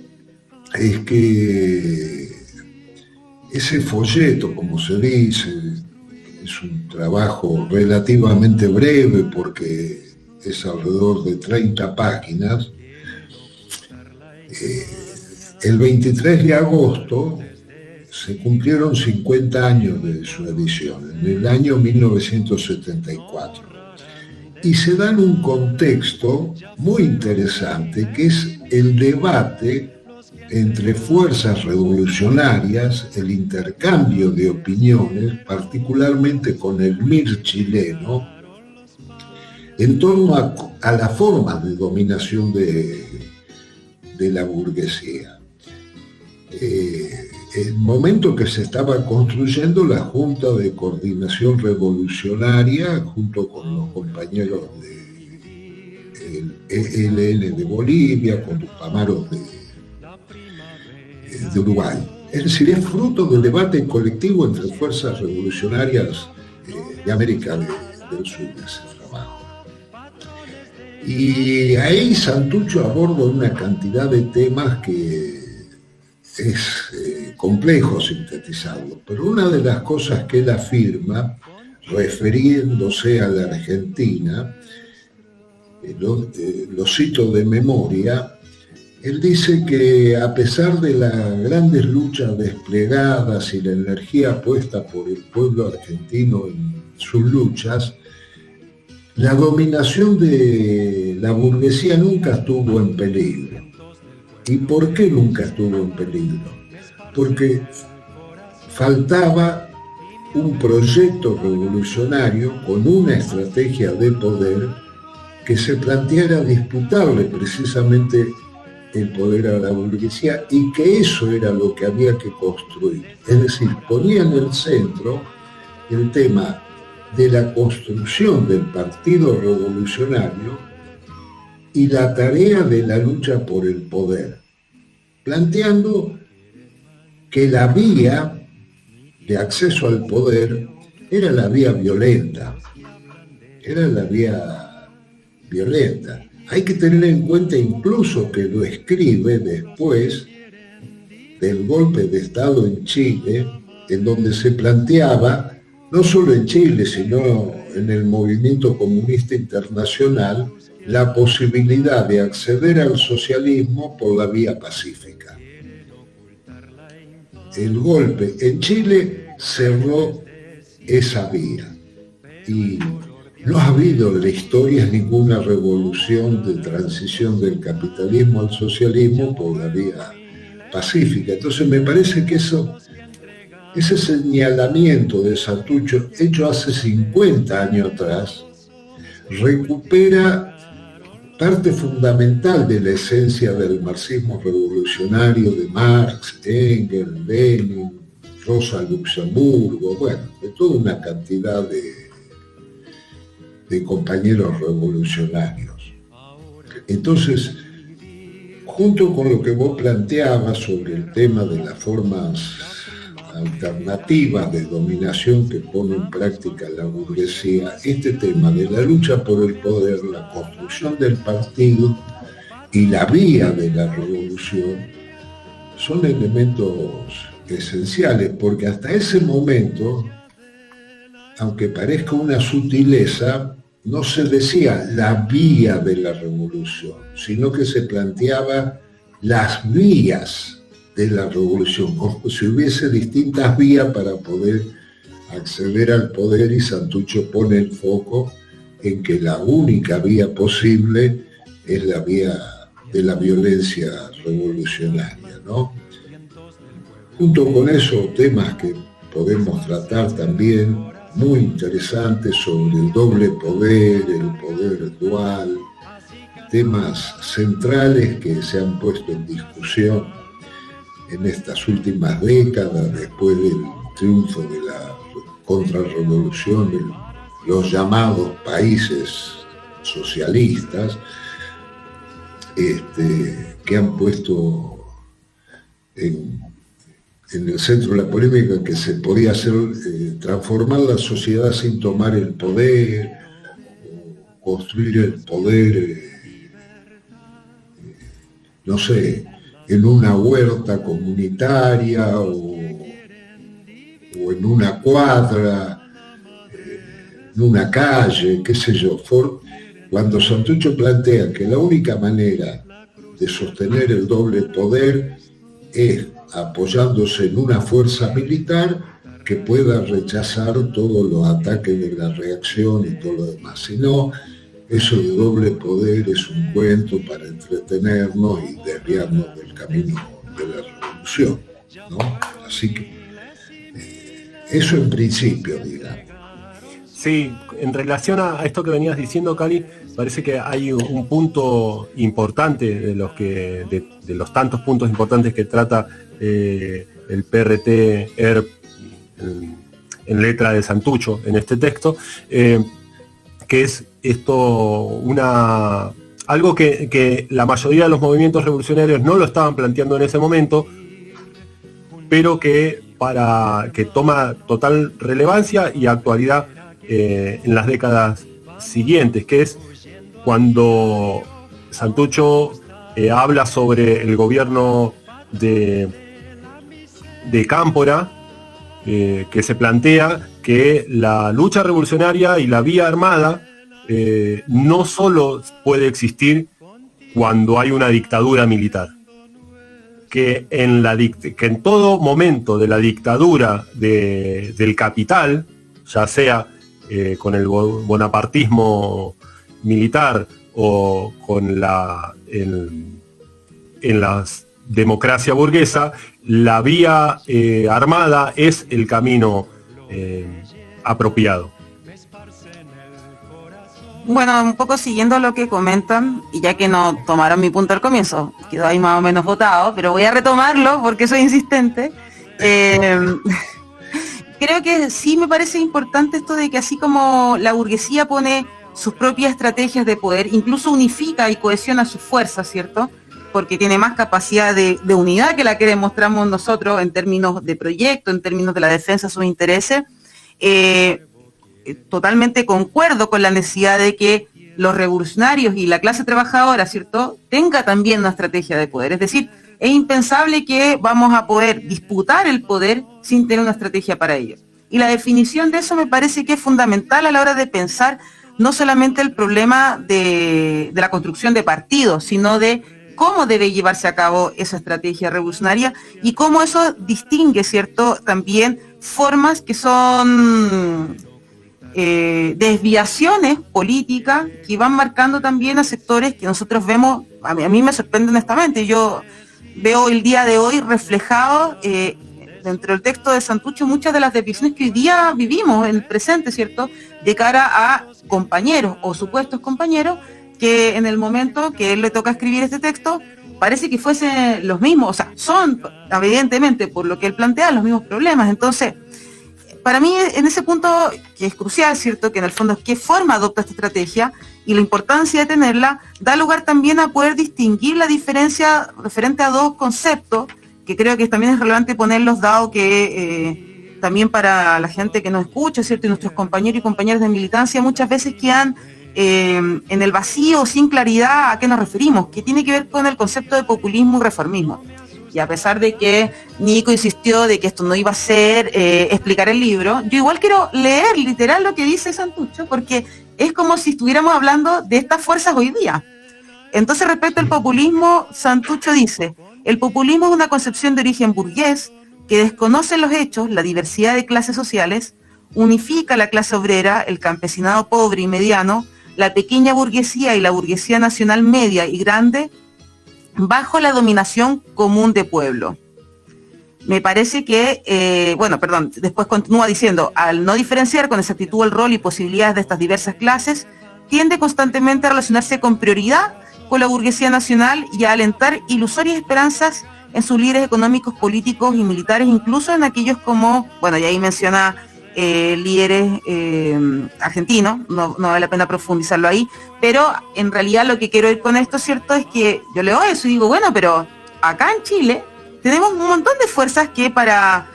es que ese folleto, como se dice, es un trabajo relativamente breve porque es alrededor de 30 páginas. El 23 de agosto se cumplieron 50 años de su edición, en el año 1974. Y se da en un contexto muy interesante, que es el debate entre fuerzas revolucionarias, el intercambio de opiniones, particularmente con el MIR chileno, en torno a la forma de dominación de la burguesía. El momento que se estaba construyendo la Junta de Coordinación Revolucionaria, junto con los compañeros del ELN de Bolivia, con los Tupamaros de Uruguay. Es decir, es fruto del debate colectivo entre fuerzas revolucionarias de América del Sur, de ese trabajo. Y ahí Santucho aborda una cantidad de temas que es complejo sintetizarlo, pero una de las cosas que él afirma, refiriéndose a la Argentina, lo cito de memoria, él dice que a pesar de las grandes luchas desplegadas y la energía puesta por el pueblo argentino en sus luchas, la dominación de la burguesía nunca estuvo en peligro. ¿Y por qué nunca estuvo en peligro? Porque faltaba un proyecto revolucionario con una estrategia de poder que se planteara disputarle precisamente el poder a la burguesía, y que eso era lo que había que construir. Es decir, ponía en el centro el tema de la construcción del partido revolucionario y la tarea de la lucha por el poder, planteando que la vía de acceso al poder era la vía violenta, era la vía violenta. Hay que tener en cuenta incluso que lo escribe después del golpe de Estado en Chile, en donde se planteaba, no solo en Chile, sino en el movimiento comunista internacional, la posibilidad de acceder al socialismo por la vía pacífica. El golpe en Chile cerró esa vía y no ha habido en la historia ninguna revolución de transición del capitalismo al socialismo por la vía pacífica. Entonces me parece que ese señalamiento de Santucho, hecho hace 50 años atrás, recupera parte fundamental de la esencia del marxismo revolucionario de Marx, Engels, Lenin, Rosa Luxemburgo, bueno, de toda una cantidad de compañeros revolucionarios. Entonces, junto con lo que vos planteabas sobre el tema de las formas alternativas de dominación que pone en práctica la burguesía, este tema de la lucha por el poder, la construcción del partido y la vía de la revolución son elementos esenciales, porque hasta ese momento, aunque parezca una sutileza, no se decía la vía de la revolución, sino que se planteaba las vías de la revolución, como si hubiese distintas vías para poder acceder al poder, y Santucho pone el foco en que la única vía posible es la vía de la violencia revolucionaria, ¿no? Junto con eso, temas que podemos tratar también, muy interesantes, sobre el doble poder, el poder dual, temas centrales que se han puesto en discusión en estas últimas décadas, después del triunfo de la contrarrevolución en los llamados países socialistas, que han puesto en el centro de la polémica que se podía hacer, transformar la sociedad sin tomar el poder, o construir el poder, no sé, en una huerta comunitaria o en una cuadra, en una calle, qué sé yo. Cuando Santucho plantea que la única manera de sostener el doble poder es apoyándose en una fuerza militar que pueda rechazar todos los ataques de la reacción y todo lo demás. Si no, eso de doble poder es un cuento para entretenernos y desviarnos del camino de la revolución, ¿no? Así que eso en principio, digamos. Sí, en relación a esto que venías diciendo, Cali, parece que hay un punto importante de los tantos puntos importantes que trata el PRT-ERP en letra de Santucho en este texto, que es esto algo que la mayoría de los movimientos revolucionarios no lo estaban planteando en ese momento, pero que toma total relevancia y actualidad en las décadas siguientes, que es cuando Santucho habla sobre el gobierno de Cámpora, que se plantea que la lucha revolucionaria y la vía armada no solo puede existir cuando hay una dictadura militar, que en todo momento de la dictadura del capital, ya sea con el bonapartismo militar o con en la democracia burguesa, la vía armada es el camino apropiado. Bueno, un poco siguiendo lo que comentan, y ya que no tomaron mi punto al comienzo, quedó ahí más o menos votado, pero voy a retomarlo porque soy insistente. Creo que sí me parece importante esto de que así como la burguesía pone sus propias estrategias de poder, incluso unifica y cohesiona sus fuerzas, ¿cierto? Porque tiene más capacidad de unidad que la que demostramos nosotros en términos de proyecto, en términos de la defensa de sus intereses. Totalmente concuerdo con la necesidad de que los revolucionarios y la clase trabajadora, ¿cierto?, tenga también una estrategia de poder. Es decir, es impensable que vamos a poder disputar el poder sin tener una estrategia para ello. Y la definición de eso me parece que es fundamental a la hora de pensar no solamente el problema de la construcción de partidos, sino de cómo debe llevarse a cabo esa estrategia revolucionaria y cómo eso distingue, ¿cierto?, también formas que son desviaciones políticas que van marcando también a sectores que nosotros vemos, a mí me sorprende honestamente, yo veo el día de hoy reflejado dentro del texto de Santucho muchas de las desviaciones que hoy día vivimos en el presente, ¿cierto?, de cara a compañeros o supuestos compañeros que en el momento que él le toca escribir este texto parece que fuesen los mismos, o sea, son evidentemente por lo que él plantea los mismos problemas. Entonces, para mí en ese punto que es crucial, ¿cierto?, que en el fondo qué forma adopta esta estrategia y la importancia de tenerla, da lugar también a poder distinguir la diferencia referente a dos conceptos, que creo que también es relevante ponerlos, dado que también para la gente que nos escucha, ¿cierto?, y nuestros compañeros y compañeras de militancia muchas veces quedan en el vacío, sin claridad a qué nos referimos, que tiene que ver con el concepto de populismo y reformismo. Y a pesar de que Nico insistió de que esto no iba a ser explicar el libro, yo igual quiero leer literal lo que dice Santucho, porque es como si estuviéramos hablando de estas fuerzas hoy día. Entonces, respecto al populismo, Santucho dice: el populismo es una concepción de origen burgués que desconoce los hechos, la diversidad de clases sociales, unifica la clase obrera, el campesinado pobre y mediano, la pequeña burguesía y la burguesía nacional media y grande, bajo la dominación común de pueblo. Me parece que, después continúa diciendo: al no diferenciar con exactitud el rol y posibilidades de estas diversas clases, tiende constantemente a relacionarse con prioridad con la burguesía nacional y a alentar ilusorias esperanzas en sus líderes económicos, políticos y militares, incluso en aquellos como, y ahí menciona líderes argentinos, no vale la pena profundizarlo ahí, pero en realidad lo que quiero ir con esto, ¿cierto?, es que yo leo eso y digo, pero acá en Chile tenemos un montón de fuerzas que para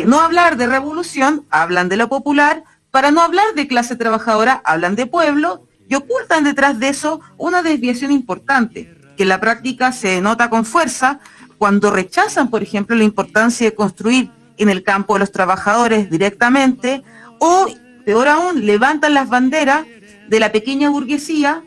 no hablar de revolución, hablan de lo popular, para no hablar de clase trabajadora, hablan de pueblo, y ocultan detrás de eso una desviación importante, que en la práctica se nota con fuerza cuando rechazan, por ejemplo, la importancia de construir en el campo de los trabajadores directamente, o, peor aún, levantan las banderas de la pequeña burguesía,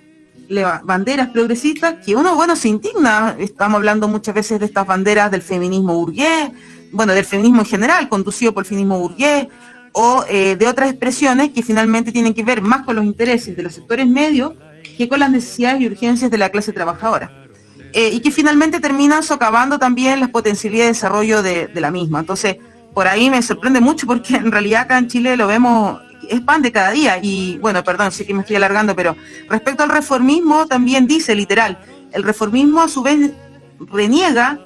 banderas progresistas, que uno, se indigna. Estamos hablando muchas veces de estas banderas del feminismo burgués, del feminismo en general, conducido por el feminismo burgués, o de otras expresiones que finalmente tienen que ver más con los intereses de los sectores medios que con las necesidades y urgencias de la clase trabajadora. Y que finalmente terminan socavando también las posibilidades de desarrollo de la misma. Entonces, por ahí me sorprende mucho porque en realidad acá en Chile lo vemos, es pan de cada día. Y sé que me estoy alargando, pero respecto al reformismo también dice literal: el reformismo a su vez reniega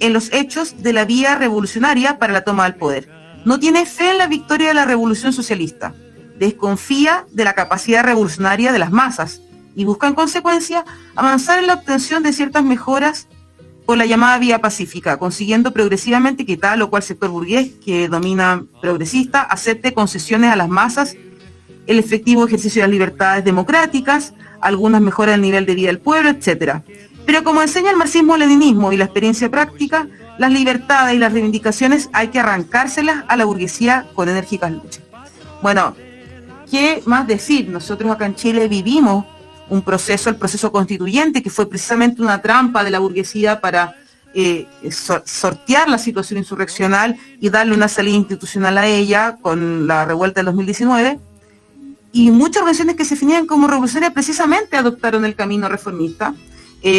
en los hechos de la vía revolucionaria para la toma del poder. No tiene fe en la victoria de la revolución socialista, desconfía de la capacidad revolucionaria de las masas y busca en consecuencia avanzar en la obtención de ciertas mejoras por la llamada vía pacífica, consiguiendo progresivamente que tal o cual sector burgués que domina progresista acepte concesiones a las masas, el efectivo ejercicio de las libertades democráticas, algunas mejoras del nivel de vida del pueblo, etc. Pero como enseña el marxismo-leninismo y la experiencia práctica, las libertades y las reivindicaciones hay que arrancárselas a la burguesía con enérgicas luchas. ¿Qué más decir? Nosotros acá en Chile vivimos un proceso, el proceso constituyente, que fue precisamente una trampa de la burguesía para sortear la situación insurreccional y darle una salida institucional a ella con la revuelta del 2019. y muchas organizaciones que se definían como revolucionarias precisamente adoptaron el camino reformista,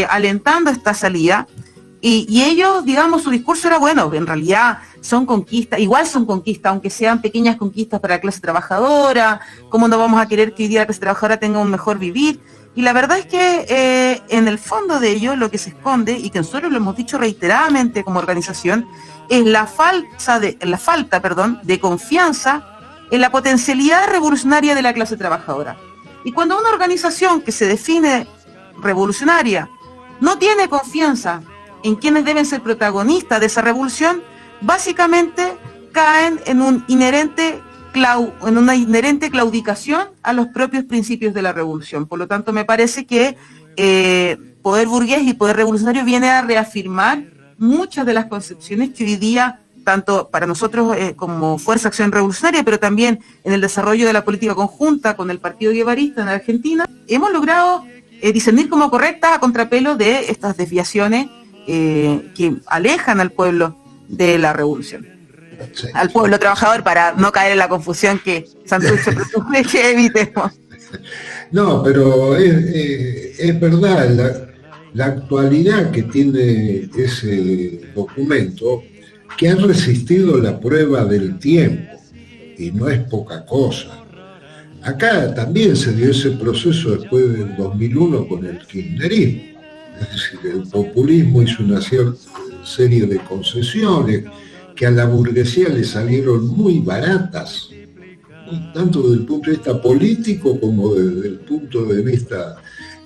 alentando esta salida. Y ellos, digamos, su discurso era, bueno, en realidad son conquistas, igual son conquistas, aunque sean pequeñas conquistas para la clase trabajadora, cómo no vamos a querer que hoy día la clase trabajadora tenga un mejor vivir. Y la verdad es que en el fondo de ello lo que se esconde, y que nosotros lo hemos dicho reiteradamente como organización, es la falta de confianza en la potencialidad revolucionaria de la clase trabajadora. Y cuando una organización que se define revolucionaria no tiene confianza en quienes deben ser protagonistas de esa revolución, básicamente caen en una inherente claudicación a los propios principios de la revolución. Por lo tanto, me parece que poder burgués y poder revolucionario viene a reafirmar muchas de las concepciones que hoy día, tanto para nosotros como Fuerza Acción Revolucionaria, pero también en el desarrollo de la política conjunta con el Partido Guevarista en Argentina, hemos logrado discernir como correctas a contrapelo de estas desviaciones que alejan al pueblo de la revolución. Sí, al pueblo trabajador, para no caer en la confusión que Santucho propone que evitemos. No, pero es verdad, la actualidad que tiene ese documento, que ha resistido la prueba del tiempo, y no es poca cosa. Acá también se dio ese proceso después del 2001 con el kirchnerismo. Es decir, el populismo hizo una serie de concesiones que a la burguesía le salieron muy baratas, tanto desde el punto de vista político como desde el punto de vista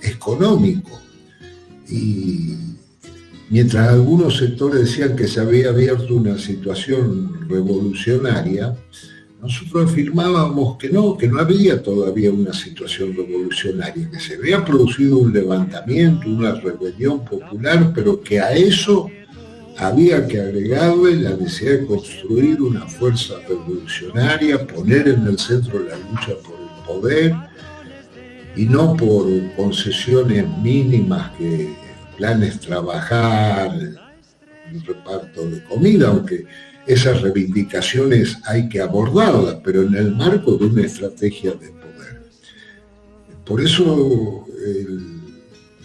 económico. Y mientras algunos sectores decían que se había abierto una situación revolucionaria, nosotros afirmábamos que no había todavía una situación revolucionaria, que se había producido un levantamiento, una rebelión popular, pero que a eso había que agregarle la necesidad de construir una fuerza revolucionaria, poner en el centro la lucha por el poder, y no por concesiones mínimas que planes trabajar, el reparto de comida, aunque esas reivindicaciones hay que abordarlas, pero en el marco de una estrategia de poder. Por eso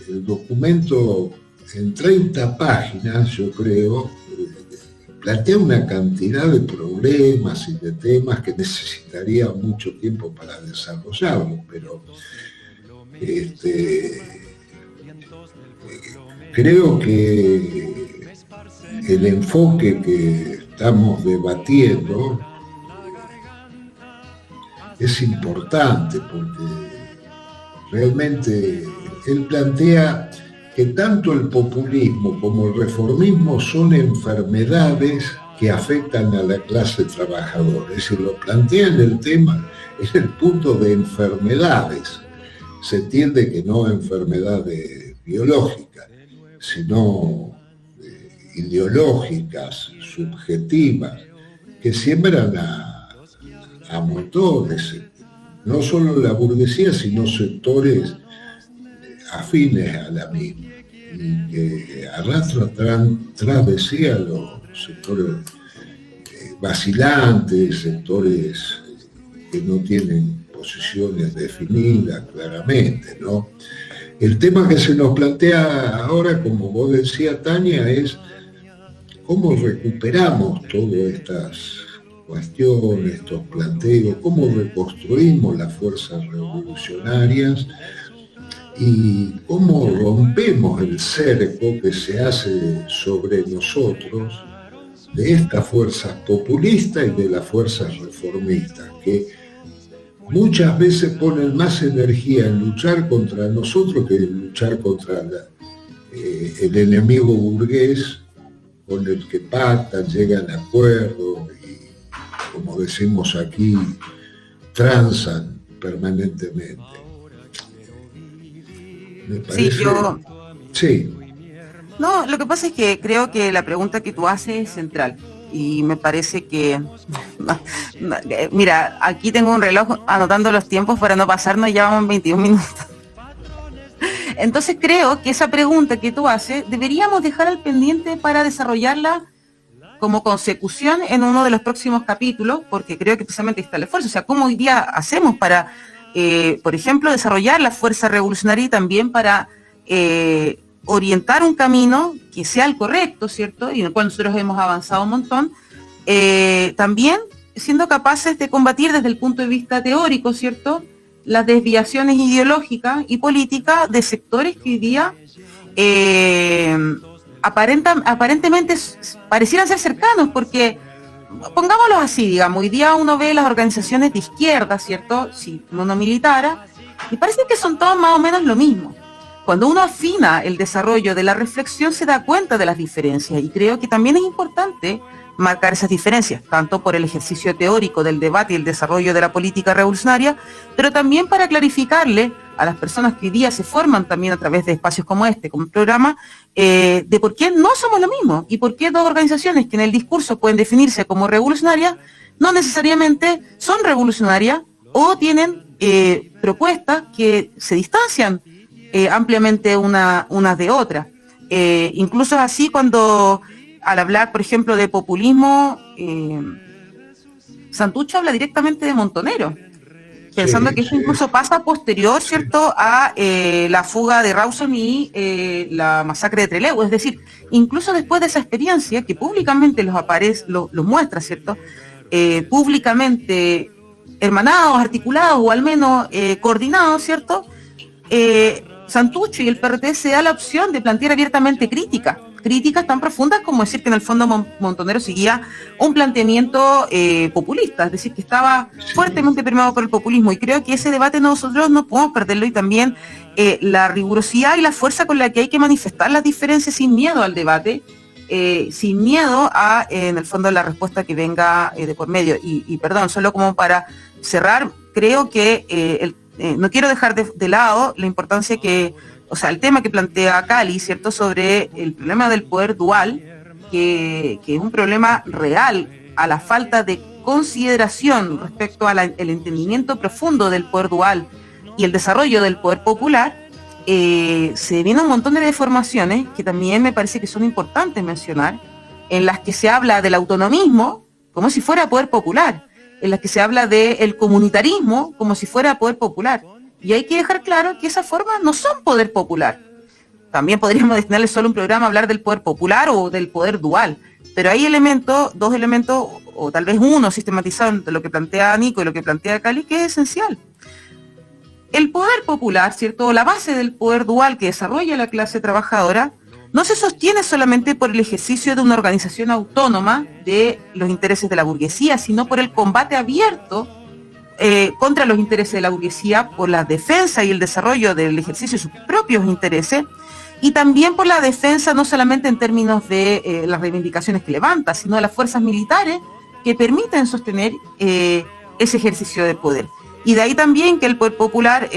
el documento en 30 páginas, yo creo, plantea una cantidad de problemas y de temas que necesitaría mucho tiempo para desarrollarlos, pero creo que el enfoque que estamos debatiendo es importante, porque realmente él plantea que tanto el populismo como el reformismo son enfermedades que afectan a la clase trabajadora. Es decir, lo plantea en el tema, en el punto de enfermedades. Se entiende que no enfermedades biológicas, sino ideológicas, subjetivas, que siembran a montones, no solo la burguesía, sino sectores afines a la misma, y que arrastran tras de sí a los sectores vacilantes, sectores que no tienen posiciones definidas claramente, ¿no? El tema que se nos plantea ahora, como vos decías, Tania, es cómo recuperamos todas estas cuestiones, estos planteos, cómo reconstruimos las fuerzas revolucionarias y cómo rompemos el cerco que se hace sobre nosotros de estas fuerzas populistas y de las fuerzas reformistas, que muchas veces ponen más energía en luchar contra nosotros que en luchar contra el enemigo burgués, con el que pactan, llegan a acuerdos y, como decimos aquí, transan permanentemente. Me parece... Sí. No, lo que pasa es que creo que la pregunta que tú haces es central. Y me parece que... Mira, aquí tengo un reloj anotando los tiempos para no pasarnos, ya vamos en 21 minutos. Entonces creo que esa pregunta que tú haces deberíamos dejar al pendiente para desarrollarla como consecución en uno de los próximos capítulos, porque creo que precisamente está el esfuerzo. O sea, ¿cómo hoy día hacemos para por ejemplo, desarrollar la fuerza revolucionaria y también para orientar un camino que sea el correcto, ¿cierto? Y en el cual nosotros hemos avanzado un montón, también siendo capaces de combatir desde el punto de vista teórico, ¿cierto?, las desviaciones ideológicas y políticas de sectores que hoy día aparentemente parecieran ser cercanos, porque, pongámoslo así, digamos, hoy día uno ve las organizaciones de izquierda, ¿cierto?, si uno no militara, y parece que son todos más o menos lo mismo. Cuando uno afina el desarrollo de la reflexión se da cuenta de las diferencias, y creo que también es importante marcar esas diferencias, tanto por el ejercicio teórico del debate y el desarrollo de la política revolucionaria, pero también para clarificarle a las personas que hoy día se forman también a través de espacios como este, como el programa, de por qué no somos lo mismo y por qué dos organizaciones que en el discurso pueden definirse como revolucionarias no necesariamente son revolucionarias o tienen propuestas que se distancian ampliamente unas de otras. Incluso es así cuando, al hablar, por ejemplo, de populismo, Santucho habla directamente de Montonero, pensando que esto incluso pasa posterior, ¿cierto?, a la fuga de Rawson y la masacre de Trelew. Es decir, incluso después de esa experiencia, que públicamente los muestra, ¿cierto?, públicamente hermanados, articulados o al menos coordinados, ¿cierto?, Santucho y el PRT se da la opción de plantear abiertamente críticas tan profundas como decir que en el fondo Montonero seguía un planteamiento populista, es decir, que estaba fuertemente permeado por el populismo, y creo que ese debate nosotros no podemos perderlo, y también la rigurosidad y la fuerza con la que hay que manifestar las diferencias sin miedo al debate, sin miedo a, en el fondo, la respuesta que venga de por medio. Y perdón, solo como para cerrar, creo que no quiero dejar de lado la importancia el tema que plantea Cali, ¿cierto?, sobre el problema del poder dual, que es un problema real a la falta de consideración respecto al entendimiento profundo del poder dual y el desarrollo del poder popular. Se vienen un montón de deformaciones que también me parece que son importantes mencionar, en las que se habla del autonomismo como si fuera poder popular, en las que se habla del comunitarismo como si fuera poder popular. Y hay que dejar claro que esas formas no son poder popular. También podríamos destinarle solo un programa a hablar del poder popular o del poder dual, pero hay dos elementos, o tal vez uno sistematizado entre lo que plantea Nico y lo que plantea Cali, que es esencial. El poder popular, ¿cierto?, la base del poder dual que desarrolla la clase trabajadora, no se sostiene solamente por el ejercicio de una organización autónoma de los intereses de la burguesía, sino por el combate abierto contra los intereses de la burguesía, por la defensa y el desarrollo del ejercicio de sus propios intereses, y también por la defensa no solamente en términos de las reivindicaciones que levanta, sino de las fuerzas militares que permiten sostener ese ejercicio de poder. Y de ahí también que el poder popular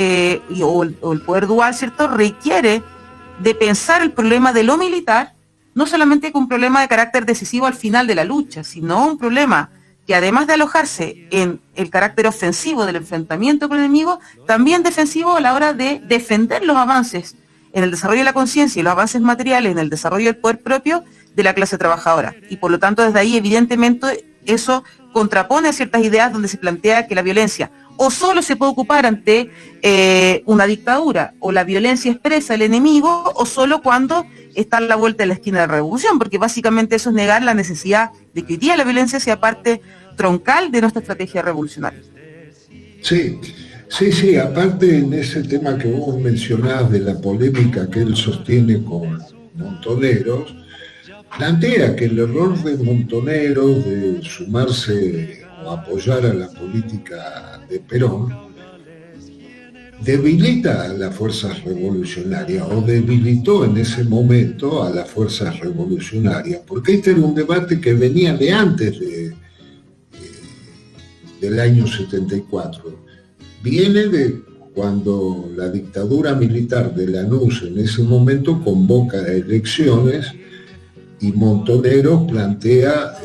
o el poder dual, ¿cierto?, requiere de pensar el problema de lo militar, no solamente como un problema de carácter decisivo al final de la lucha, sino un problema que, además de alojarse en el carácter ofensivo del enfrentamiento con el enemigo, también defensivo a la hora de defender los avances en el desarrollo de la conciencia y los avances materiales en el desarrollo del poder propio de la clase trabajadora. Y por lo tanto, desde ahí, evidentemente, eso contrapone a ciertas ideas donde se plantea que la violencia o solo se puede ocupar ante una dictadura, o la violencia expresa el enemigo, o solo cuando está a la vuelta de la esquina de la revolución, porque básicamente eso es negar la necesidad de que hoy día la violencia sea parte troncal de nuestra estrategia revolucionaria. Sí, aparte en ese tema que vos mencionás de la polémica que él sostiene con Montoneros, plantea que el error de Montoneros de sumarse o apoyar a la política de Perón debilita a las fuerzas revolucionarias, o debilitó en ese momento a las fuerzas revolucionarias, porque este era un debate que venía de antes del año 74. Viene de cuando la dictadura militar de Lanús en ese momento convoca elecciones y Montoneros plantea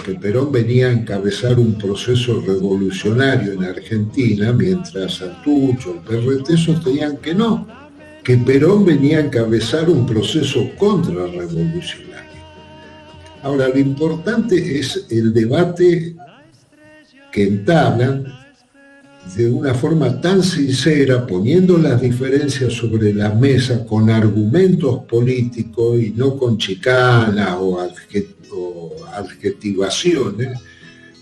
que Perón venía a encabezar un proceso revolucionario en Argentina, mientras Santucho, el PRT sostenían que no, que Perón venía a encabezar un proceso contrarrevolucionario. Ahora, lo importante es el debate que entablan de una forma tan sincera, poniendo las diferencias sobre la mesa con argumentos políticos y no con chicanas o adjetivaciones,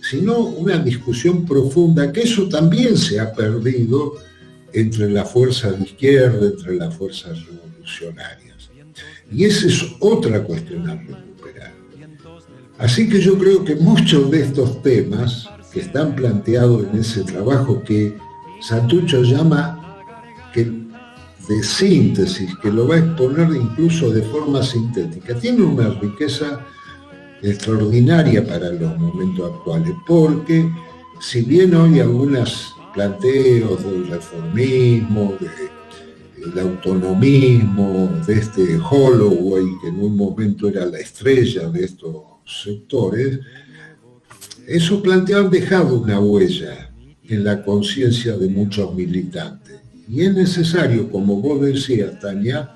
sino una discusión profunda, que eso también se ha perdido entre las fuerzas de izquierda, entre las fuerzas revolucionarias. Y esa es otra cuestión a recuperar. Así que yo creo que muchos de estos temas que están planteados en ese trabajo que Santucho llama de síntesis, que lo va a exponer incluso de forma sintética, tiene una riqueza extraordinaria para los momentos actuales, porque si bien hoy algunos planteos del reformismo, del autonomismo, de este Holloway, que en un momento era la estrella de estos sectores, esos planteos han dejado una huella en la conciencia de muchos militantes. Y es necesario, como vos decías, Tania,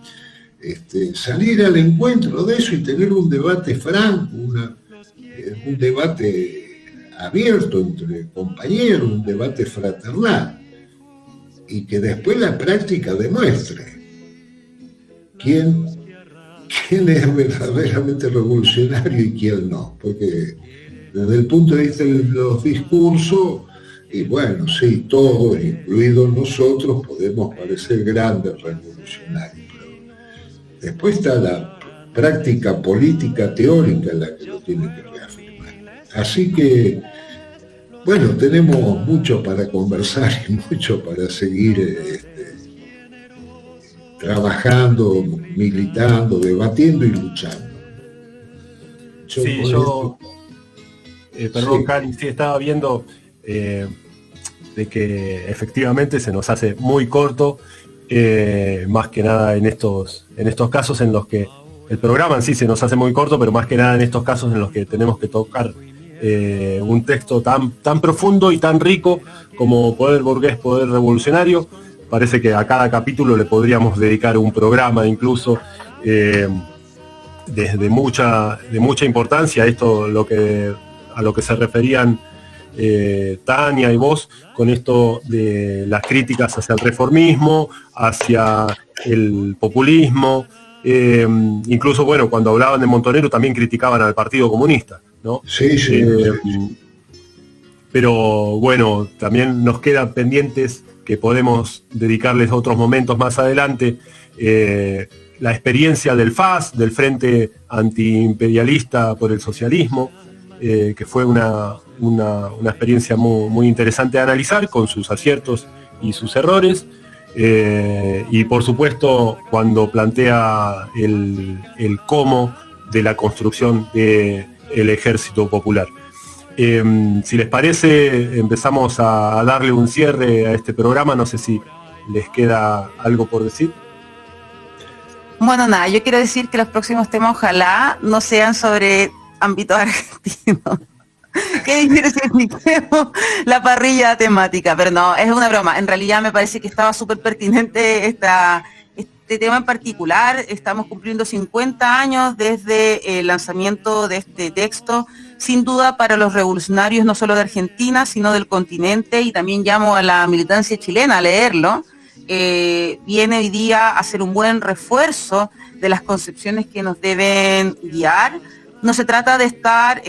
salir al encuentro de eso y tener un debate franco, un debate abierto entre compañeros, un debate fraternal, y que después la práctica demuestre quién es verdaderamente revolucionario y quién no, porque desde el punto de vista de los discursos, y bueno, sí, todos, incluidos nosotros, podemos parecer grandes revolucionarios, pero después está la práctica política teórica la que lo tiene que reafirmar. Así que, bueno, tenemos mucho para conversar y mucho para seguir trabajando, militando, debatiendo y luchando. Perdón, Cali, sí, estaba viendo de que efectivamente se nos hace muy corto, más que nada en estos casos en los que el programa en sí se nos hace muy corto, pero más que nada en estos casos en los que tenemos que tocar un texto tan profundo y tan rico como Poder Burgués, Poder Revolucionario. Parece que a cada capítulo le podríamos dedicar un programa incluso de mucha importancia, esto a lo que se referían Tania y vos, con esto de las críticas hacia el reformismo, hacia el populismo, incluso, bueno, cuando hablaban de Montonero también criticaban al Partido Comunista, ¿no? Sí. Pero bueno, también nos quedan pendientes que podemos dedicarles otros momentos más adelante, la experiencia del FAS, del Frente Antiimperialista por el Socialismo, que fue una experiencia muy interesante de analizar, con sus aciertos y sus errores, y por supuesto cuando plantea el cómo de la construcción del Ejército Popular. Si les parece, empezamos a darle un cierre a este programa. No sé si les queda algo por decir. Bueno, nada, yo quiero decir que los próximos temas ojalá no sean sobre ámbitos argentinos. ¿Qué diversifiquemos la parrilla temática? Pero no, es una broma. En realidad me parece que estaba súper pertinente este tema en particular. Estamos cumpliendo 50 años desde el lanzamiento de este texto. Sin duda para los revolucionarios no solo de Argentina, sino del continente, y también llamo a la militancia chilena a leerlo. Viene hoy día a ser un buen refuerzo de las concepciones que nos deben guiar. No se trata de estar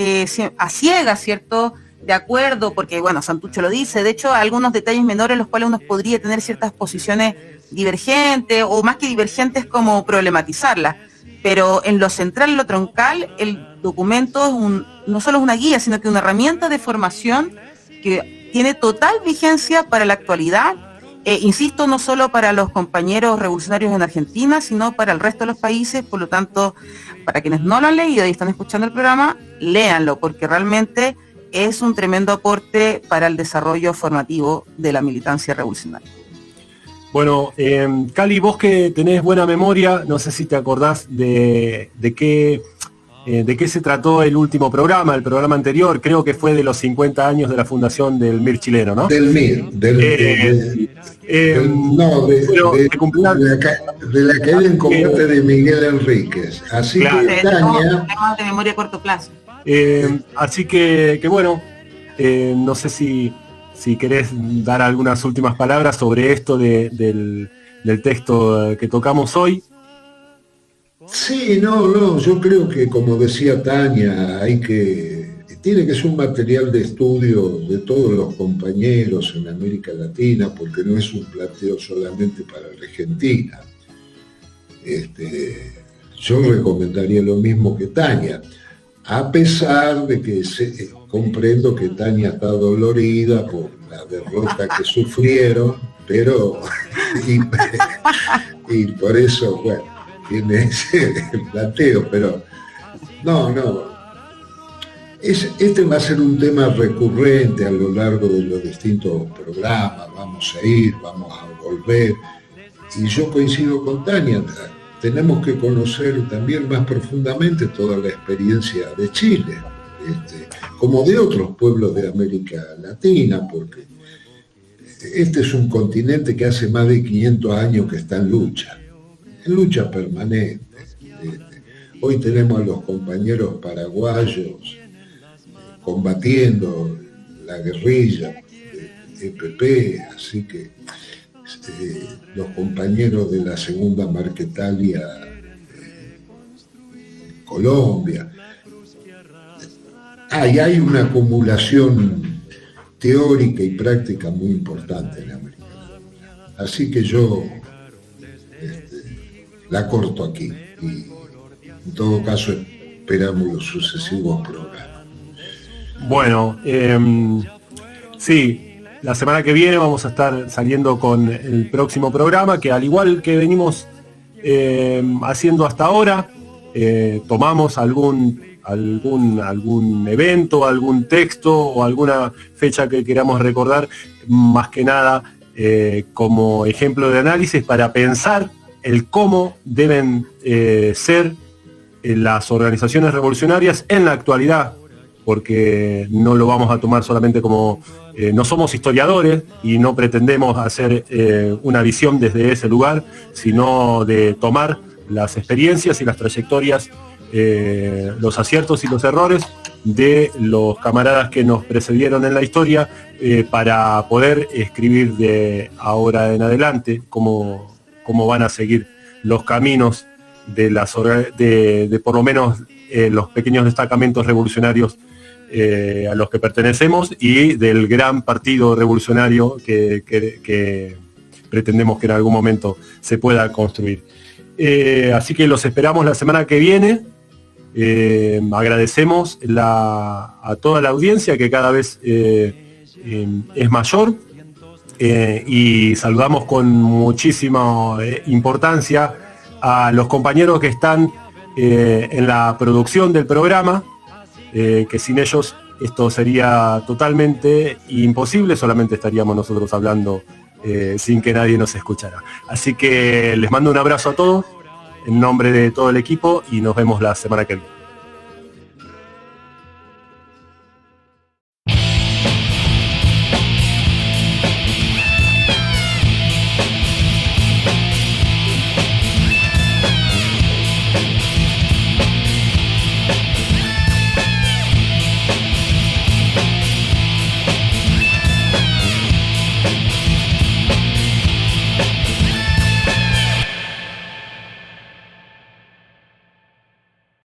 a ciegas, ¿cierto?, de acuerdo, porque, bueno, Santucho lo dice, de hecho, algunos detalles menores en los cuales uno podría tener ciertas posiciones divergentes, o más que divergentes, como problematizarlas. Pero en lo central, en lo troncal, el documento no solo es una guía, sino que una herramienta de formación que tiene total vigencia para la actualidad. Insisto, no solo para los compañeros revolucionarios en Argentina, sino para el resto de los países. Por lo tanto, para quienes no lo han leído y están escuchando el programa, léanlo, porque realmente es un tremendo aporte para el desarrollo formativo de la militancia revolucionaria. Bueno, Cali, vos que tenés buena memoria, no sé si te acordás de qué se trató el último programa, el programa anterior. Creo que fue de los 50 años de la fundación del MIR chileno, ¿no? Del MIR, de la caída en combate de Miguel Enríquez. Así claro, que Tania... Temas de memoria a corto plazo. Así que bueno, no sé si si querés dar algunas últimas palabras sobre esto del texto que tocamos hoy. Sí, no, yo creo que, como decía Tania, tiene que ser un material de estudio de todos los compañeros en América Latina, porque no es un planteo solamente para la Argentina. Yo recomendaría lo mismo que Tania, a pesar de que comprendo que Tania está dolorida por la derrota que sufrieron, pero y por eso, bueno, tiene ese planteo, pero no. Este va a ser un tema recurrente a lo largo de los distintos programas, vamos a volver, y yo coincido con Tania, tenemos que conocer también más profundamente toda la experiencia de Chile, como de otros pueblos de América Latina, porque este es un continente que hace más de 500 años que está en lucha permanente. Hoy tenemos a los compañeros paraguayos combatiendo la guerrilla de EPP, así que los compañeros de la Segunda Marquetalia Colombia. Hay una acumulación teórica y práctica muy importante en América Latina. Así que yo la corto aquí y en todo caso esperamos los sucesivos programas. Bueno, sí, la semana que viene vamos a estar saliendo con el próximo programa, que al igual que venimos haciendo hasta ahora, tomamos algún evento, algún texto o alguna fecha que queramos recordar, más que nada como ejemplo de análisis para pensar el cómo deben ser las organizaciones revolucionarias en la actualidad, porque no lo vamos a tomar solamente como, no somos historiadores y no pretendemos hacer una visión desde ese lugar, sino de tomar las experiencias y las trayectorias, los aciertos y los errores de los camaradas que nos precedieron en la historia, para poder escribir de ahora en adelante cómo van a seguir los caminos de por lo menos los pequeños destacamentos revolucionarios a los que pertenecemos y del gran partido revolucionario que pretendemos que en algún momento se pueda construir. Así que los esperamos la semana que viene. Agradecemos a toda la audiencia, que cada vez es mayor, y saludamos con muchísima importancia a los compañeros que están en la producción del programa, que sin ellos esto sería totalmente imposible, solamente estaríamos nosotros hablando sin que nadie nos escuchara. Así que les mando un abrazo a todos en nombre de todo el equipo y nos vemos la semana que viene.